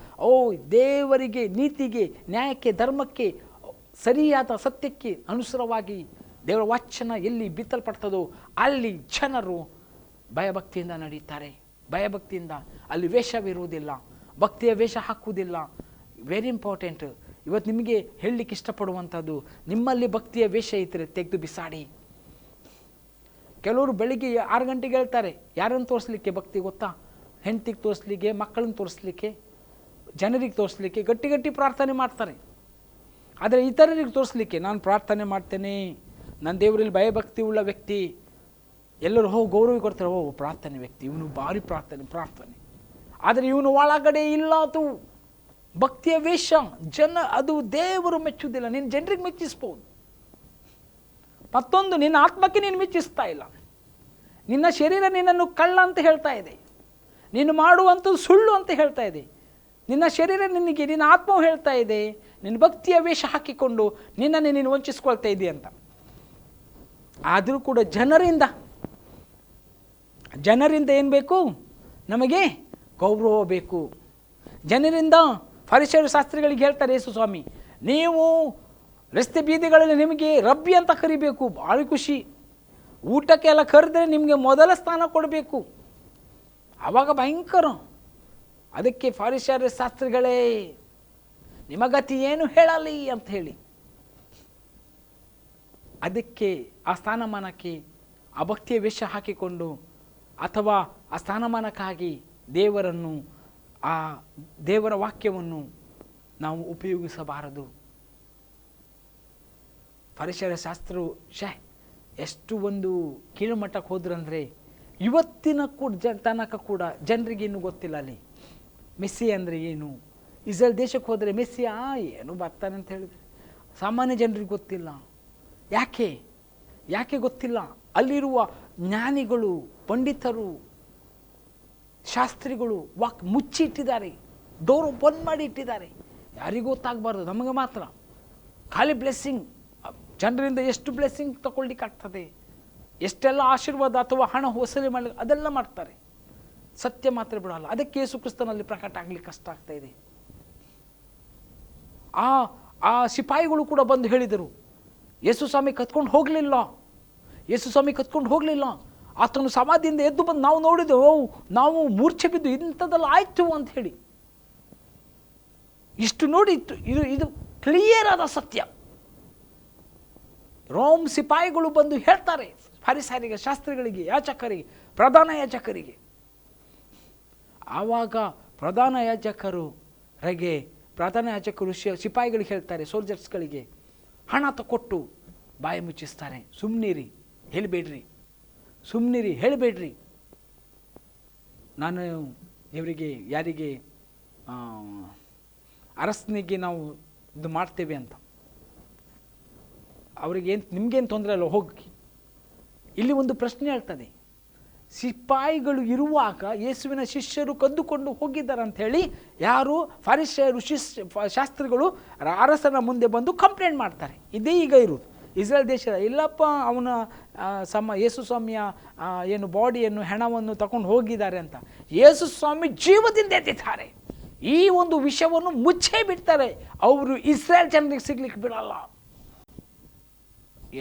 ದೇವರಿಗೆ, ನೀತಿಗೆ, ನ್ಯಾಯಕ್ಕೆ, ಧರ್ಮಕ್ಕೆ, ಸರಿಯಾದ ಸತ್ಯಕ್ಕೆ ಅನುಸಾರವಾಗಿ ದೇವರ ವಾಚನ ಎಲ್ಲಿ ಬಿತ್ತಲ್ಪಡ್ತದೋ ಅಲ್ಲಿ ಜನರು ಭಯಭಕ್ತಿಯಿಂದ ನಡೀತಾರೆ. ಭಯಭಕ್ತಿಯಿಂದ ಅಲ್ಲಿ ವೇಷವಿರುವುದಿಲ್ಲ, ಭಕ್ತಿಯ ವೇಷ ಹಾಕುವುದಿಲ್ಲ. Very important. ಇವತ್ತು ನಿಮಗೆ ಹೇಳಲಿಕ್ಕೆ ಇಷ್ಟಪಡುವಂಥದ್ದು, ನಿಮ್ಮಲ್ಲಿ ಭಕ್ತಿಯ ವೇಷ ಇದ್ದರೆ ತೆಗೆದು ಬಿಸಾಡಿ. ಕೆಲವರು ಬೆಳಿಗ್ಗೆ 6 ಗಂಟೆಗೆ ಹೇಳ್ತಾರೆ. ಯಾರನ್ನು ತೋರಿಸ್ಲಿಕ್ಕೆ ಭಕ್ತಿ ಗೊತ್ತಾ? ಹೆಂಡತಿಗೆ ತೋರಿಸ್ಲಿಕ್ಕೆ, ಮಕ್ಕಳನ್ನು ತೋರಿಸ್ಲಿಕ್ಕೆ, ಜನರಿಗೆ ತೋರಿಸ್ಲಿಕ್ಕೆ ಗಟ್ಟಿ ಪ್ರಾರ್ಥನೆ ಮಾಡ್ತಾರೆ. ಆದರೆ ಇತರರಿಗೆ ತೋರಿಸ್ಲಿಕ್ಕೆ, ನಾನು ಪ್ರಾರ್ಥನೆ ಮಾಡ್ತೇನೆ, ನನ್ನ ದೇವರಲ್ಲಿ ಭಯಭಕ್ತಿ ಉಳ್ಳ ವ್ಯಕ್ತಿ, ಎಲ್ಲರೂ ಗೌರವ ಕೊಡ್ತಾರೆ, ಪ್ರಾರ್ಥನೆ ವ್ಯಕ್ತಿ, ಇವನು ಭಾರಿ ಪ್ರಾರ್ಥನೆ. ಆದರೆ ಇವನು ಒಳಗಡೆ ಇಲ್ಲ. ಅದು ಭಕ್ತಿಯ ವೇಷ. ಅದು ದೇವರು ಮೆಚ್ಚುವುದಿಲ್ಲ. ನೀನು ಜನರಿಗೆ ಮೆಚ್ಚಿಸ್ಬೋದು, ಮತ್ತೊಂದು ನಿನ್ನ ಆತ್ಮಕ್ಕೆ ನೀನು ಮೆಚ್ಚಿಸ್ತಾ ಇಲ್ಲ. ನಿನ್ನ ಶರೀರ ನಿನ್ನನ್ನು ಕಳ್ಳ ಅಂತ ಹೇಳ್ತಾ ಇದೆ, ನೀನು ಮಾಡುವಂಥದ್ದು ಸುಳ್ಳು ಅಂತ ಹೇಳ್ತಾ ಇದೆ. ನಿನ್ನ ಶರೀರ ನಿನ್ನ ಆತ್ಮವು ಹೇಳ್ತಾ ಇದೆ, ನಿನ್ನ ಭಕ್ತಿಯ ವೇಷ ಹಾಕಿಕೊಂಡು ನಿನ್ನನ್ನೇ ನೀನು ವಂಚಿಸ್ಕೊಳ್ತಾ ಇದೆಯಂತ. ಆದರೂ ಕೂಡ ಜನರಿಂದ ಜನರಿಂದ ಏನು ಬೇಕು? ನಮಗೆ ಗೌರವ ಬೇಕು. ಜನರಿಂದ ಫರಿಸಾಯರು ಶಾಸ್ತ್ರಿಗಳಿಗೆ ಹೇಳ್ತಾರೆ ಯೇಸು ಸ್ವಾಮಿ, ನೀವು ರಸ್ತೆ ಬೀದಿಗಳಲ್ಲಿ ನಿಮಗೆ ರಬ್ಬಿ ಅಂತ ಕರಿಬೇಕು, ಭಾಳ ಖುಷಿ. ಊಟಕ್ಕೆಲ್ಲ ಕರೆದ್ರೆ ನಿಮಗೆ ಮೊದಲ ಸ್ಥಾನ ಕೊಡಬೇಕು. ಆವಾಗ ಭಯಂಕರ. ಅದಕ್ಕೆ ಫರಿಸಾಯರ ಶಾಸ್ತ್ರಿಗಳೇ ನಿಮಗತಿ ಏನು ಹೇಳಲಿ ಅಂತ ಹೇಳಿ, ಅದಕ್ಕೆ ಆ ಸ್ಥಾನಮಾನಕ್ಕೆ ಆ ಭಕ್ತಿಯ ವೇಷ ಹಾಕಿಕೊಂಡು ಅಥವಾ ಆ ಸ್ಥಾನಮಾನಕ್ಕಾಗಿ ದೇವರನ್ನು, ಆ ದೇವರ ವಾಕ್ಯವನ್ನು ನಾವು ಉಪಯೋಗಿಸಬಾರದು. ಫರಿಸಾಯರ ಶಾಸ್ತ್ರವು ಎಷ್ಟು ಒಂದು ಕೀಳುಮಟ್ಟಕ್ಕೆ ಹೋದ್ರಂದರೆ ಇವತ್ತಿನ ತನಕ ಕೂಡ ಜನರಿಗೆ ಇನ್ನೂ ಗೊತ್ತಿಲ್ಲ ಅಲ್ಲಿ ಮೆಸ್ಸಿ ಅಂದರೆ ಏನು. ಇಸ್ರೇಲ್ ದೇಶಕ್ಕೆ ಹೋದರೆ ಮೆಸ್ಸಿ ಏನು ಬರ್ತಾನೆ ಅಂತ ಹೇಳಿದರೆ ಸಾಮಾನ್ಯ ಜನರಿಗೆ ಗೊತ್ತಿಲ್ಲ. ಯಾಕೆ ಗೊತ್ತಿಲ್ಲ? ಅಲ್ಲಿರುವ ಜ್ಞಾನಿಗಳು, ಪಂಡಿತರು, ಶಾಸ್ತ್ರಿಗಳು ಮುಚ್ಚಿ ಇಟ್ಟಿದ್ದಾರೆ, ಡೋರು ಬಂದ್ ಮಾಡಿ ಇಟ್ಟಿದ್ದಾರೆ. ಯಾರಿಗೂ ಗೊತ್ತಾಗಬಾರ್ದು, ನಮಗೆ ಮಾತ್ರ. ಖಾಲಿ ಬ್ಲೆಸ್ಸಿಂಗ್, ಜನರಿಂದ ಎಷ್ಟು ಬ್ಲೆಸ್ಸಿಂಗ್ ತಗೊಳ್ಳಿಕ್ಕಾಗ್ತದೆ, ಎಷ್ಟೆಲ್ಲ ಆಶೀರ್ವಾದ ಅಥವಾ ಹಣ ವಸೂಲಿ ಮಾಡಲಿ ಅದೆಲ್ಲ ಮಾಡ್ತಾರೆ, ಸತ್ಯ ಮಾತ್ರ ಬಿಡಲ್ಲ. ಅದಕ್ಕೆ ಯೇಸು ಕ್ರಿಸ್ತನಲ್ಲಿ ಪ್ರಕಟ ಆಗಲಿಕ್ಕೆ ಕಷ್ಟ ಆಗ್ತಾ ಇದೆ. ಆ ಸಿಪಾಯಿಗಳು ಕೂಡ ಬಂದು ಹೇಳಿದರು, ಯೇಸು ಸ್ವಾಮಿ ಕತ್ಕೊಂಡು ಹೋಗಲಿಲ್ಲ, ಆತನು ಸಮಾಧಿಯಿಂದ ಎದ್ದು ಬಂದು ನಾವು ನೋಡಿದೆವು, ನಾವು ಮೂರ್ಛೆ ಬಿದ್ದು ಇಂಥದ್ದೆಲ್ಲ ಆಯ್ತು ಅಂತ ಹೇಳಿ. ಇಷ್ಟು ನೋಡಿ, ಇದು ಕ್ಲಿಯರ್ ಆದ ಸತ್ಯ. ರೋಮ್ ಸಿಪಾಯಿಗಳು ಬಂದು ಹೇಳ್ತಾರೆ ಫರಿಸಾಯರಿಗೆ, ಶಾಸ್ತ್ರಿಗಳಿಗೆ, ಯಾಜಕರಿಗೆ, ಪ್ರಧಾನ ಯಾಜಕರಿಗೆ. ಆವಾಗ ಪ್ರಧಾನ ಯಾಜಕರು ಸಿಪಾಯಿಗಳಿಗೆ ಹೇಳ್ತಾರೆ, ಸೋಲ್ಜರ್ಸ್ಗಳಿಗೆ ಹಣ ಕೊಟ್ಟು ಬಾಯಿ ಮುಚ್ಚಿಸ್ತಾರೆ. ಸುಮ್ಮನಿರಿ, ಹೇಳಬೇಡ್ರಿ. ನಾನು ಯಾರಿಗೆ ಅರಸನಿಗೆ ನಾವು ಇದು ಮಾಡ್ತೇವೆ ಅಂತ, ನಿಮಗೇನು ತೊಂದರೆ ಅಲ್ಲ, ಹೋಗಿ. ಇಲ್ಲಿ ಒಂದು ಪ್ರಶ್ನೆ ಹೇಳ್ತದೆ, ಸಿಪಾಯಿಗಳು ಇರುವಾಗ ಯೇಸುವಿನ ಶಿಷ್ಯರು ಕದ್ದುಕೊಂಡು ಹೋಗಿದ್ದಾರೆ ಅಂತ ಹೇಳಿ ಯಾರು? ಫರಿಸಾಯರು, ಶಾಸ್ತ್ರಿಗಳು ಅರಸನ ಮುಂದೆ ಬಂದು ಕಂಪ್ಲೇಂಟ್ ಮಾಡ್ತಾರೆ. ಇದೇ ಈಗ ಇರುವುದು ಇಸ್ರೇಲ್ ದೇಶದ. ಇಲ್ಲಪ್ಪ, ಅವನ ಯೇಸು ಸ್ವಾಮಿಯ ಏನು ಬಾಡಿಯನ್ನು, ಹೆಣವನ್ನು ತಗೊಂಡು ಹೋಗಿದ್ದಾರೆ ಅಂತ. ಯೇಸು ಸ್ವಾಮಿ ಜೀವದಿಂದ ಎದ್ದಿದ್ದಾರೆ. ಈ ಒಂದು ವಿಷಯವನ್ನು ಮುಚ್ಚೇ ಬಿಡ್ತಾರೆ. ಅವರು ಇಸ್ರೇಲ್ ಜನರಿಗೆ ಸಿಗ್ಲಿಕ್ಕೆ ಬಿಡಲ್ಲ.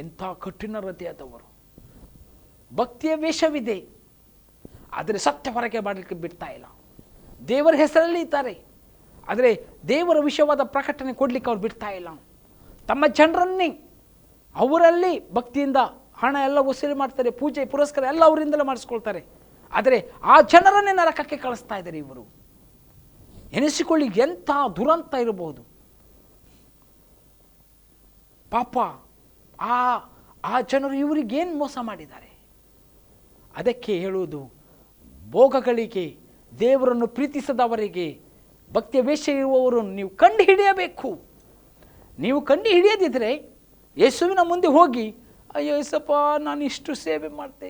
ಎಂಥ ಕಠಿಣ ಹೃದಯದವರು. ಭಕ್ತಿಯ ವೇಷವಿದೆ, ಆದರೆ ಸತ್ಯ ಹೊರಗೆ ಮಾಡಲಿಕ್ಕೆ ಬಿಡ್ತಾ ಇಲ್ಲ. ದೇವರ ಹೆಸರಲ್ಲಿ ಇದ್ದಾರೆ, ಆದರೆ ದೇವರ ವಿಷಯವಾದ ಪ್ರಕಟಣೆ ಕೊಡ್ಲಿಕ್ಕೆ ಅವ್ರು ಬಿಡ್ತಾ ಇಲ್ಲ. ತಮ್ಮ ಜನರನ್ನೇ ಅವರಲ್ಲಿ ಭಕ್ತಿಯಿಂದ ಹಣ ಎಲ್ಲ ವಸೂಲಿ ಮಾಡ್ತಾರೆ, ಪೂಜೆ ಪುರಸ್ಕಾರ ಎಲ್ಲ ಅವರಿಂದಲೇ ಮಾಡಿಸ್ಕೊಳ್ತಾರೆ. ಆದರೆ ಆ ಜನರನ್ನೇ ನರಕಕ್ಕೆ ಕಳಿಸ್ತಾ ಇದ್ದಾರೆ ಇವರು. ಎನಿಸಿಕೊಳ್ಳಿ, ಎಂಥ ದುರಂತ ಇರಬಹುದು ಪಾಪ. ಆ ಜನರು ಇವರಿಗೇನು ಮೋಸ ಮಾಡಿದ್ದಾರೆ? ಅದಕ್ಕೆ ಹೇಳುವುದು, ಭೋಗಗಳಿಗೆ, ದೇವರನ್ನು ಪ್ರೀತಿಸದವರಿಗೆ, ಭಕ್ತಿಯ ವೇಷ ಇರುವವರನ್ನು ನೀವು ಕಂಡು ಹಿಡಿಯಬೇಕು. ನೀವು ಕಂಡು ಹಿಡಿಯದಿದ್ದರೆ ಯೇಸುವಿನ ಮುಂದೆ ಹೋಗಿ, ಅಯ್ಯೋ ಯೇಸಪ್ಪ, ನಾನು ಇಷ್ಟು ಸೇವೆ ಮಾಡಿದೆ,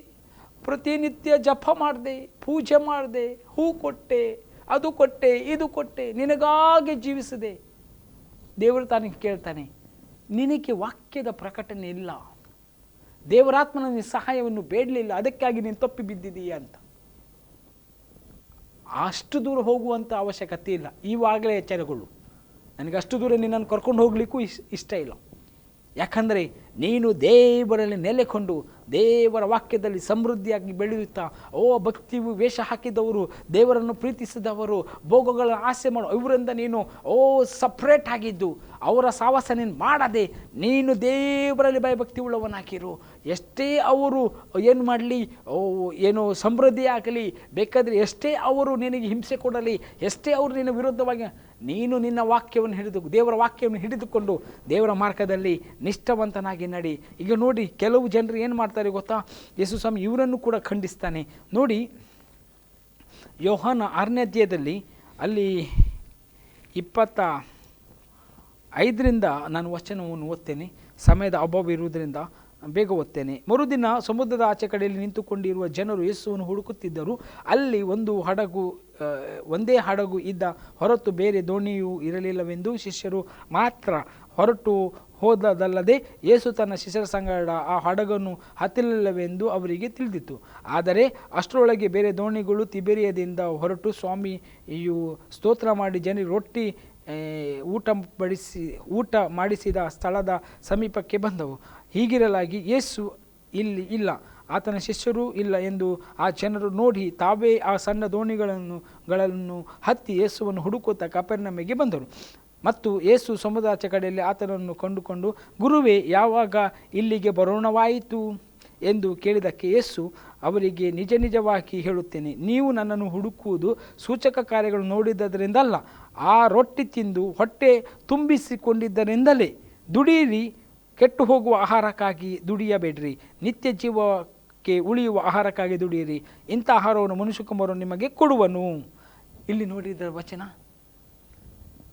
ಪ್ರತಿನಿತ್ಯ ಜಪ ಮಾಡಿದೆ, ಪೂಜೆ ಮಾಡಿದೆ, ಹೂ ಕೊಟ್ಟೆ, ಅದು ಕೊಟ್ಟೆ, ಇದು ಕೊಟ್ಟೆ, ನಿನಗಾಗಿ ಜೀವಿಸಿದೆ. ದೇವರು ತಾನಿಗೆ ಕೇಳ್ತಾನೆ, ನಿನಗೆ ವಾಕ್ಯದ ಪ್ರಕಟಣೆ ಇಲ್ಲ, ದೇವರಾತ್ಮನ ಸಹಾಯವನ್ನು ಬೇಡಲಿಲ್ಲ, ಅದಕ್ಕಾಗಿ ನೀನು ತಪ್ಪಿ ಬಿದ್ದಿದೀಯ ಅಂತ. ಅಷ್ಟು ದೂರ ಹೋಗುವಂಥ ಅವಶ್ಯಕತೆ ಇಲ್ಲ. ಈವಾಗಲೇ ಎಚ್ಚರಗೊಳ್ಳು. ನನಗೆ ಅಷ್ಟು ದೂರ ನಿನ್ನನ್ನು ಕರ್ಕೊಂಡು ಹೋಗ್ಲಿಕ್ಕೂ ಇಷ್ಟ ಇಲ್ಲ. ಯಾಕಂದರೆ ನೀನು ದೇವರಲ್ಲಿ ನೆಲೆಕೊಂಡು ದೇವರ ವಾಕ್ಯದಲ್ಲಿ ಸಮೃದ್ಧಿಯಾಗಿ ಬೆಳೆಯುತ್ತಾ, ಭಕ್ತಿಯು ವೇಷ ಹಾಕಿದವರು, ದೇವರನ್ನು ಪ್ರೀತಿಸಿದವರು, ಭೋಗಗಳ ಆಸೆ ಮಾಡೋ ಇವರಿಂದ ನೀನು ಸಪ್ರೇಟ್ ಆಗಿದ್ದು, ಅವರ ಸಾವಾಸ ನೀನು ಮಾಡದೆ ನೀನು ದೇವರಲ್ಲಿ ಭಯಭಕ್ತಿ ಉಳ್ಳವನಾಗಿರು. ಎಷ್ಟೇ ಅವರು ಏನು ಮಾಡಲಿ, ಏನು ಸಮೃದ್ಧಿ ಆಗಲಿ, ಬೇಕಾದರೆ ಎಷ್ಟೇ ಅವರು ನಿನಗೆ ಹಿಂಸೆ ಕೊಡಲಿ, ಎಷ್ಟೇ ಅವರು ನಿನ್ನ ವಿರುದ್ಧವಾಗಿ, ನೀನು ನಿನ್ನ ವಾಕ್ಯವನ್ನು ದೇವರ ವಾಕ್ಯವನ್ನು ಹಿಡಿದುಕೊಂಡು ದೇವರ ಮಾರ್ಗದಲ್ಲಿ ನಿಷ್ಠಾವಂತನಾಗಿ ನಡಿ. ಈಗ ನೋಡಿ, ಕೆಲವು ಜನರು ಏನು ಮಾಡ್ತಾರೆ ಗೊತ್ತಾ? ಯೇಸು ಸ್ವಾಮಿ ಇವರನ್ನು ಕೂಡ ಖಂಡಿಸ್ತಾನೆ. ನೋಡಿ, ಯೋಹಾನ 6ನೇ ಅಧ್ಯಾಯದಲ್ಲಿ ಅಲ್ಲಿ 25ರಿಂದ ನಾನು ವಚನವನ್ನು ಓದ್ತೇನೆ, ಸಮಯದ ಅಭಾವ ಇರುವುದರಿಂದ ಬೇಗ ಓದ್ತೇನೆ. ಮರುದಿನ ಸಮುದ್ರದ ಆಚೆ ಕಡೆಯಲ್ಲಿ ನಿಂತುಕೊಂಡಿರುವ ಜನರು ಯೇಸುವನ್ನು ಹುಡುಕುತ್ತಿದ್ದರು. ಅಲ್ಲಿ ಒಂದೇ ಹಡಗು ಇದ್ದ ಹೊರತು ಬೇರೆ ದೋಣಿಯೂ ಇರಲಿಲ್ಲವೆಂದು ಶಿಷ್ಯರು ಮಾತ್ರ ಹೊರಟು ಹೋದದಲ್ಲದೆ ಯೇಸು ತನ್ನ ಶಿಷ್ಯರ ಸಂಗಡ ಆ ಹಡಗನ್ನು ಹತ್ತಲಿಲ್ಲವೆಂದು ಅವರಿಗೆ ತಿಳಿದಿತ್ತು. ಆದರೆ ಅಷ್ಟರೊಳಗೆ ಬೇರೆ ದೋಣಿಗಳು ತಿಬೇರಿಯದಿಂದ ಹೊರಟು ಸ್ವಾಮಿಯು ಸ್ತೋತ್ರ ಮಾಡಿ ಜನರಿಗೆ ರೊಟ್ಟಿ ಊಟ ಮಾಡಿಸಿದ ಸ್ಥಳದ ಸಮೀಪಕ್ಕೆ ಬಂದವು. ಹೀಗಿರಲಾಗಿ ಯೇಸು ಇಲ್ಲಿ ಇಲ್ಲ, ಆತನ ಶಿಷ್ಯರೂ ಇಲ್ಲ ಎಂದು ಆ ಜನರು ನೋಡಿ ತಾವೇ ಆ ಸಣ್ಣ ದೋಣಿಗಳನ್ನು ಹತ್ತಿ ಯೇಸುವನ್ನು ಹುಡುಕುತ್ತಾ ಕಪೆರ್ನೌಮಿಗೆ ಬಂದರು. ಮತ್ತು ಯೇಸು ಸಮುದ್ರಾಚೆ ಕಡೆಯಲ್ಲಿ ಆತನನ್ನು ಕಂಡುಕೊಂಡು, ಗುರುವೇ, ಯಾವಾಗ ಇಲ್ಲಿಗೆ ಬರೋಣವಾಯಿತು ಎಂದು ಕೇಳಿದಕ್ಕೆ ಯೇಸು ಅವರಿಗೆ, ನಿಜ ನಿಜವಾಗಿ ಹೇಳುತ್ತೇನೆ, ನೀವು ನನ್ನನ್ನು ಹುಡುಕುವುದು ಸೂಚಕ ಕಾರ್ಯಗಳು ನೋಡಿದ್ದರಿಂದಲ್ಲ, ಆ ರೊಟ್ಟಿ ತಿಂದು ಹೊಟ್ಟೆ ತುಂಬಿಸಿಕೊಂಡಿದ್ದರಿಂದಲೇ. ದುಡಿಯಿರಿ, ಕೆಟ್ಟು ಹೋಗುವ ಆಹಾರಕ್ಕಾಗಿ ದುಡಿಯಬೇಡ್ರಿ, ನಿತ್ಯ ಜೀವಕ್ಕೆ ಉಳಿಯುವ ಆಹಾರಕ್ಕಾಗಿ ದುಡಿಯಿರಿ. ಇಂಥ ಆಹಾರವನ್ನು ಮನುಷ್ಯಕುಮಾರನು ನಿಮಗೆ ಕೊಡುವನು. ಇಲ್ಲಿ ನೋಡಿದ ವಚನ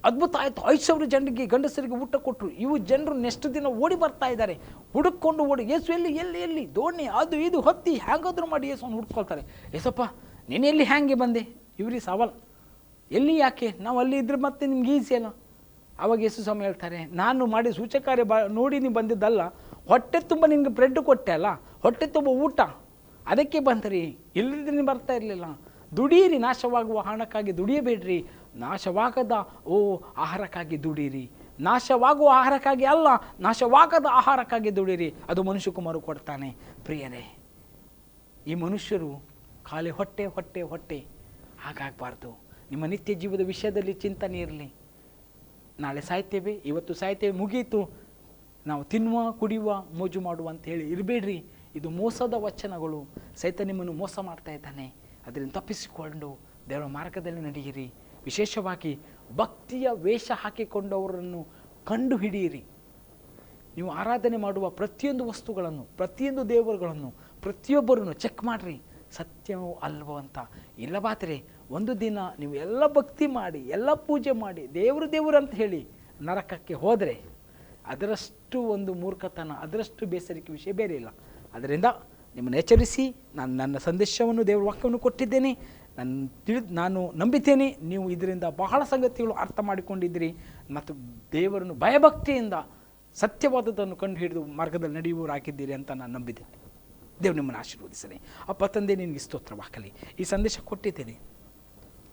ಅದ್ಭುತ ಆಯಿತು. 5,000 ಜನರಿಗೆ, ಗಂಡಸರಿಗೆ ಊಟ ಕೊಟ್ಟರು. ಇವು ಜನರು ನೆಕ್ಸ್ಟ್ ದಿನ ಓಡಿ ಬರ್ತಾ ಇದ್ದಾರೆ, ಹುಡುಕೊಂಡು ಓಡಿ, ಯೇಸು ಎಲ್ಲಿ ಎಲ್ಲಿ ಎಲ್ಲಿ ದೋಣಿ ಅದು ಇದು ಹೊತ್ತಿ ಹ್ಯಾಂಗಾದ್ರೂ ಮಾಡಿ ಯೇಸುವನ್ನು ಹುಡ್ಕೊಳ್ತಾರೆ. ಏಸಪ್ಪ ನೀನು ಎಲ್ಲಿ ಹ್ಯಾಂಗೆ ಬಂದೆ? ಇವ್ರಿಗೆ ಸವಾಲ್, ಎಲ್ಲಿ ಯಾಕೆ? ನಾವು ಅಲ್ಲಿ ಇದ್ರೆ ಮತ್ತೆ ನಿಮ್ಗೆ ಈಸಿ ಅಲ್ಲ. ಆವಾಗ ಯೇಸು ಸ್ವಾಮಿ ಹೇಳ್ತಾರೆ, ನಾನು ಮಾಡಿ ಸೂಚಕಾರ್ಯ ನೋಡಿ ನೀವು ಬಂದಿದ್ದಲ್ಲ, ಹೊಟ್ಟೆ ತುಂಬ ನಿಮ್ಗೆ ಬ್ರೆಡ್ ಕೊಟ್ಟೆ ಅಲ್ಲ, ಹೊಟ್ಟೆ ತುಂಬ ಊಟ, ಅದಕ್ಕೆ ಬಂದ್ರಿ. ಇಲ್ಲದಿದ್ರೆ ನೀವು ಬರ್ತಾ ಇರಲಿಲ್ಲ. ದುಡಿಯಿರಿ, ನಾಶವಾಗುವ ಹಣಕ್ಕಾಗಿ ದುಡಿಯಬೇಡ್ರಿ, ನಾಶವಾಗದ ಆಹಾರಕ್ಕಾಗಿ ದುಡೀರಿ. ನಾಶವಾಗುವ ಆಹಾರಕ್ಕಾಗಿ ಅಲ್ಲ, ನಾಶವಾಗದ ಆಹಾರಕ್ಕಾಗಿ ದುಡೀರಿ, ಅದು ಮನುಷ್ಯಕುಮಾರ ಕೊಡ್ತಾನೆ. ಪ್ರಿಯರೇ, ಈ ಮನುಷ್ಯರು ಖಾಲಿ ಹೊಟ್ಟೆ ಹೊಟ್ಟೆ ಹೊಟ್ಟೆ ಹಾಗಾಗಬಾರ್ದು. ನಿಮ್ಮ ನಿತ್ಯ ಜೀವದ ವಿಷಯದಲ್ಲಿ ಚಿಂತನೆ ಇರಲಿ. ನಾಳೆ ಸಾಯ್ತೇವೆ, ಇವತ್ತು ಸಾಯ್ತೇವೆ, ಮುಗೀತು, ನಾವು ತಿನ್ನುವ ಕುಡಿಯುವ ಮೋಜು ಮಾಡುವ ಅಂತ ಹೇಳಿ ಇರಬೇಡ್ರಿ. ಇದು ಮೋಸದ ವಚನಗಳು. ಸೈತಾನ ನಿಮ್ಮನ್ನು ಮೋಸ ಮಾಡ್ತಾ ಇದ್ದಾನೆ. ಅದರಿಂದ ತಪ್ಪಿಸಿಕೊಂಡು ದೇವರ ಮಾರ್ಗದಲ್ಲಿ ನಡೆಯಿರಿ. ವಿಶೇಷವಾಗಿ ಭಕ್ತಿಯ ವೇಷ ಹಾಕಿಕೊಂಡವರನ್ನು ಕಂಡು ಹಿಡಿಯಿರಿ. ನೀವು ಆರಾಧನೆ ಮಾಡುವ ಪ್ರತಿಯೊಂದು ವಸ್ತುಗಳನ್ನು, ಪ್ರತಿಯೊಂದು ದೇವರುಗಳನ್ನು, ಪ್ರತಿಯೊಬ್ಬರನ್ನು ಚೆಕ್ ಮಾಡಿರಿ, ಸತ್ಯವೋ ಅಲ್ವೋ ಅಂತ. ಇಲ್ಲವಾದರೆ ಒಂದು ದಿನ ನೀವು ಎಲ್ಲ ಭಕ್ತಿ ಮಾಡಿ, ಎಲ್ಲ ಪೂಜೆ ಮಾಡಿ, ದೇವರು ಅಂತ ಹೇಳಿ ನರಕಕ್ಕೆ ಹೋದರೆ ಅದರಷ್ಟು ಒಂದು ಮೂರ್ಖತನ, ಅದರಷ್ಟು ಬೇಸರಿಕೆ ವಿಷಯ ಬೇರೆ ಇಲ್ಲ. ಅದರಿಂದ ನಿಮ್ಮನ್ನು ಎಚ್ಚರಿಸಿ, ನಾನು ನನ್ನ ಸಂದೇಶವನ್ನು ದೇವರ ವಾಕ್ಯವನ್ನು ಕೊಟ್ಟಿದ್ದೇನೆ. ನಾನು ನಂಬಿದ್ದೇನೆ ನೀವು ಇದರಿಂದ ಬಹಳ ಸಂಗತಿಗಳು ಅರ್ಥ ಮಾಡಿಕೊಂಡಿದ್ದೀರಿ ಮತ್ತು ದೇವರನ್ನು ಭಯಭಕ್ತಿಯಿಂದ ಸತ್ಯವಾದದನ್ನು ಕಂಡು ಹಿಡಿದು ಮಾರ್ಗದಲ್ಲಿ ನಡೆಯುವವರಾಗಿದ್ದೀರಿ ಅಂತ ನಾನು ನಂಬಿದ್ದೇನೆ. ದೇವರು ನಿಮ್ಮನ್ನು ಆಶೀರ್ವದಿಸಲಿ. ಅಪ್ಪ ತಂದೆ, ನಿನಗೆ ಸ್ತೋತ್ರವಾಗಲಿ. ಈ ಸಂದೇಶ ಕೊಟ್ಟಿದ್ದೇನೆ.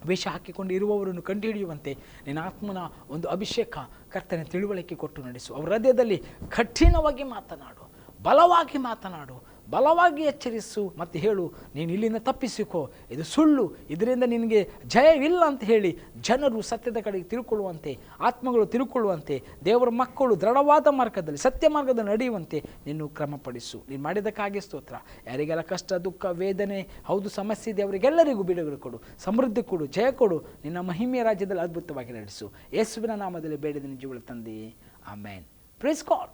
ವೇಷ ಹಾಕಿಕೊಂಡು ಇರುವವರನ್ನು ಕಂಡುಹಿಡಿಯುವಂತೆ ನಿನ್ನ ಆತ್ಮನ ಒಂದು ಅಭಿಷೇಕ ಕರ್ತನೆ ತಿಳುವಳಿಕೆ ಕೊಟ್ಟು ನಡೆಸು. ಅವರ ಹೃದಯದಲ್ಲಿ ಕಠಿಣವಾಗಿ ಮಾತನಾಡು, ಬಲವಾಗಿ ಮಾತನಾಡು, ಬಲವಾಗಿ ಎಚ್ಚರಿಸು ಮತ್ತು ಹೇಳು, ನೀನು ಇಲ್ಲಿಂದ ತಪ್ಪಿಸಿಕೋ, ಇದು ಸುಳ್ಳು, ಇದರಿಂದ ನಿನಗೆ ಜಯವಿಲ್ಲ ಅಂತ ಹೇಳಿ ಜನರು ಸತ್ಯದ ಕಡೆಗೆ ತಿಳ್ಕೊಳ್ಳುವಂತೆ, ಆತ್ಮಗಳು ತಿಳ್ಕೊಳ್ಳುವಂತೆ, ದೇವರ ಮಕ್ಕಳು ದೃಢವಾದ ಮಾರ್ಗದಲ್ಲಿ, ಸತ್ಯ ಮಾರ್ಗದಲ್ಲಿ ನಡೆಯುವಂತೆ ನೀನು ಕ್ರಮಪಡಿಸು. ನೀನು ಮಾಡಿದ್ದಕ್ಕಾಗಿ ಸ್ತೋತ್ರ. ಯಾರಿಗೆಲ್ಲ ಕಷ್ಟ, ದುಃಖ, ವೇದನೆ, ಹೌದು ಸಮಸ್ಯೆ ಇದೆ, ಅವರಿಗೆಲ್ಲರಿಗೂ ಬಿಡುಗಡೆ ಕೊಡು, ಸಮೃದ್ಧಿ ಕೊಡು, ಜಯ ಕೊಡು. ನಿನ್ನ ಮಹಿಮೆಯ ರಾಜ್ಯದಲ್ಲಿ ಅದ್ಭುತವಾಗಿ ನಡೆಸು. ಯೇಸುವಿನ ನಾಮದಲ್ಲಿ ಬೇಡಿದ ನಿಜಗಳ ತಂದೆಯೇ, ಆಮೇನ್. Praise God.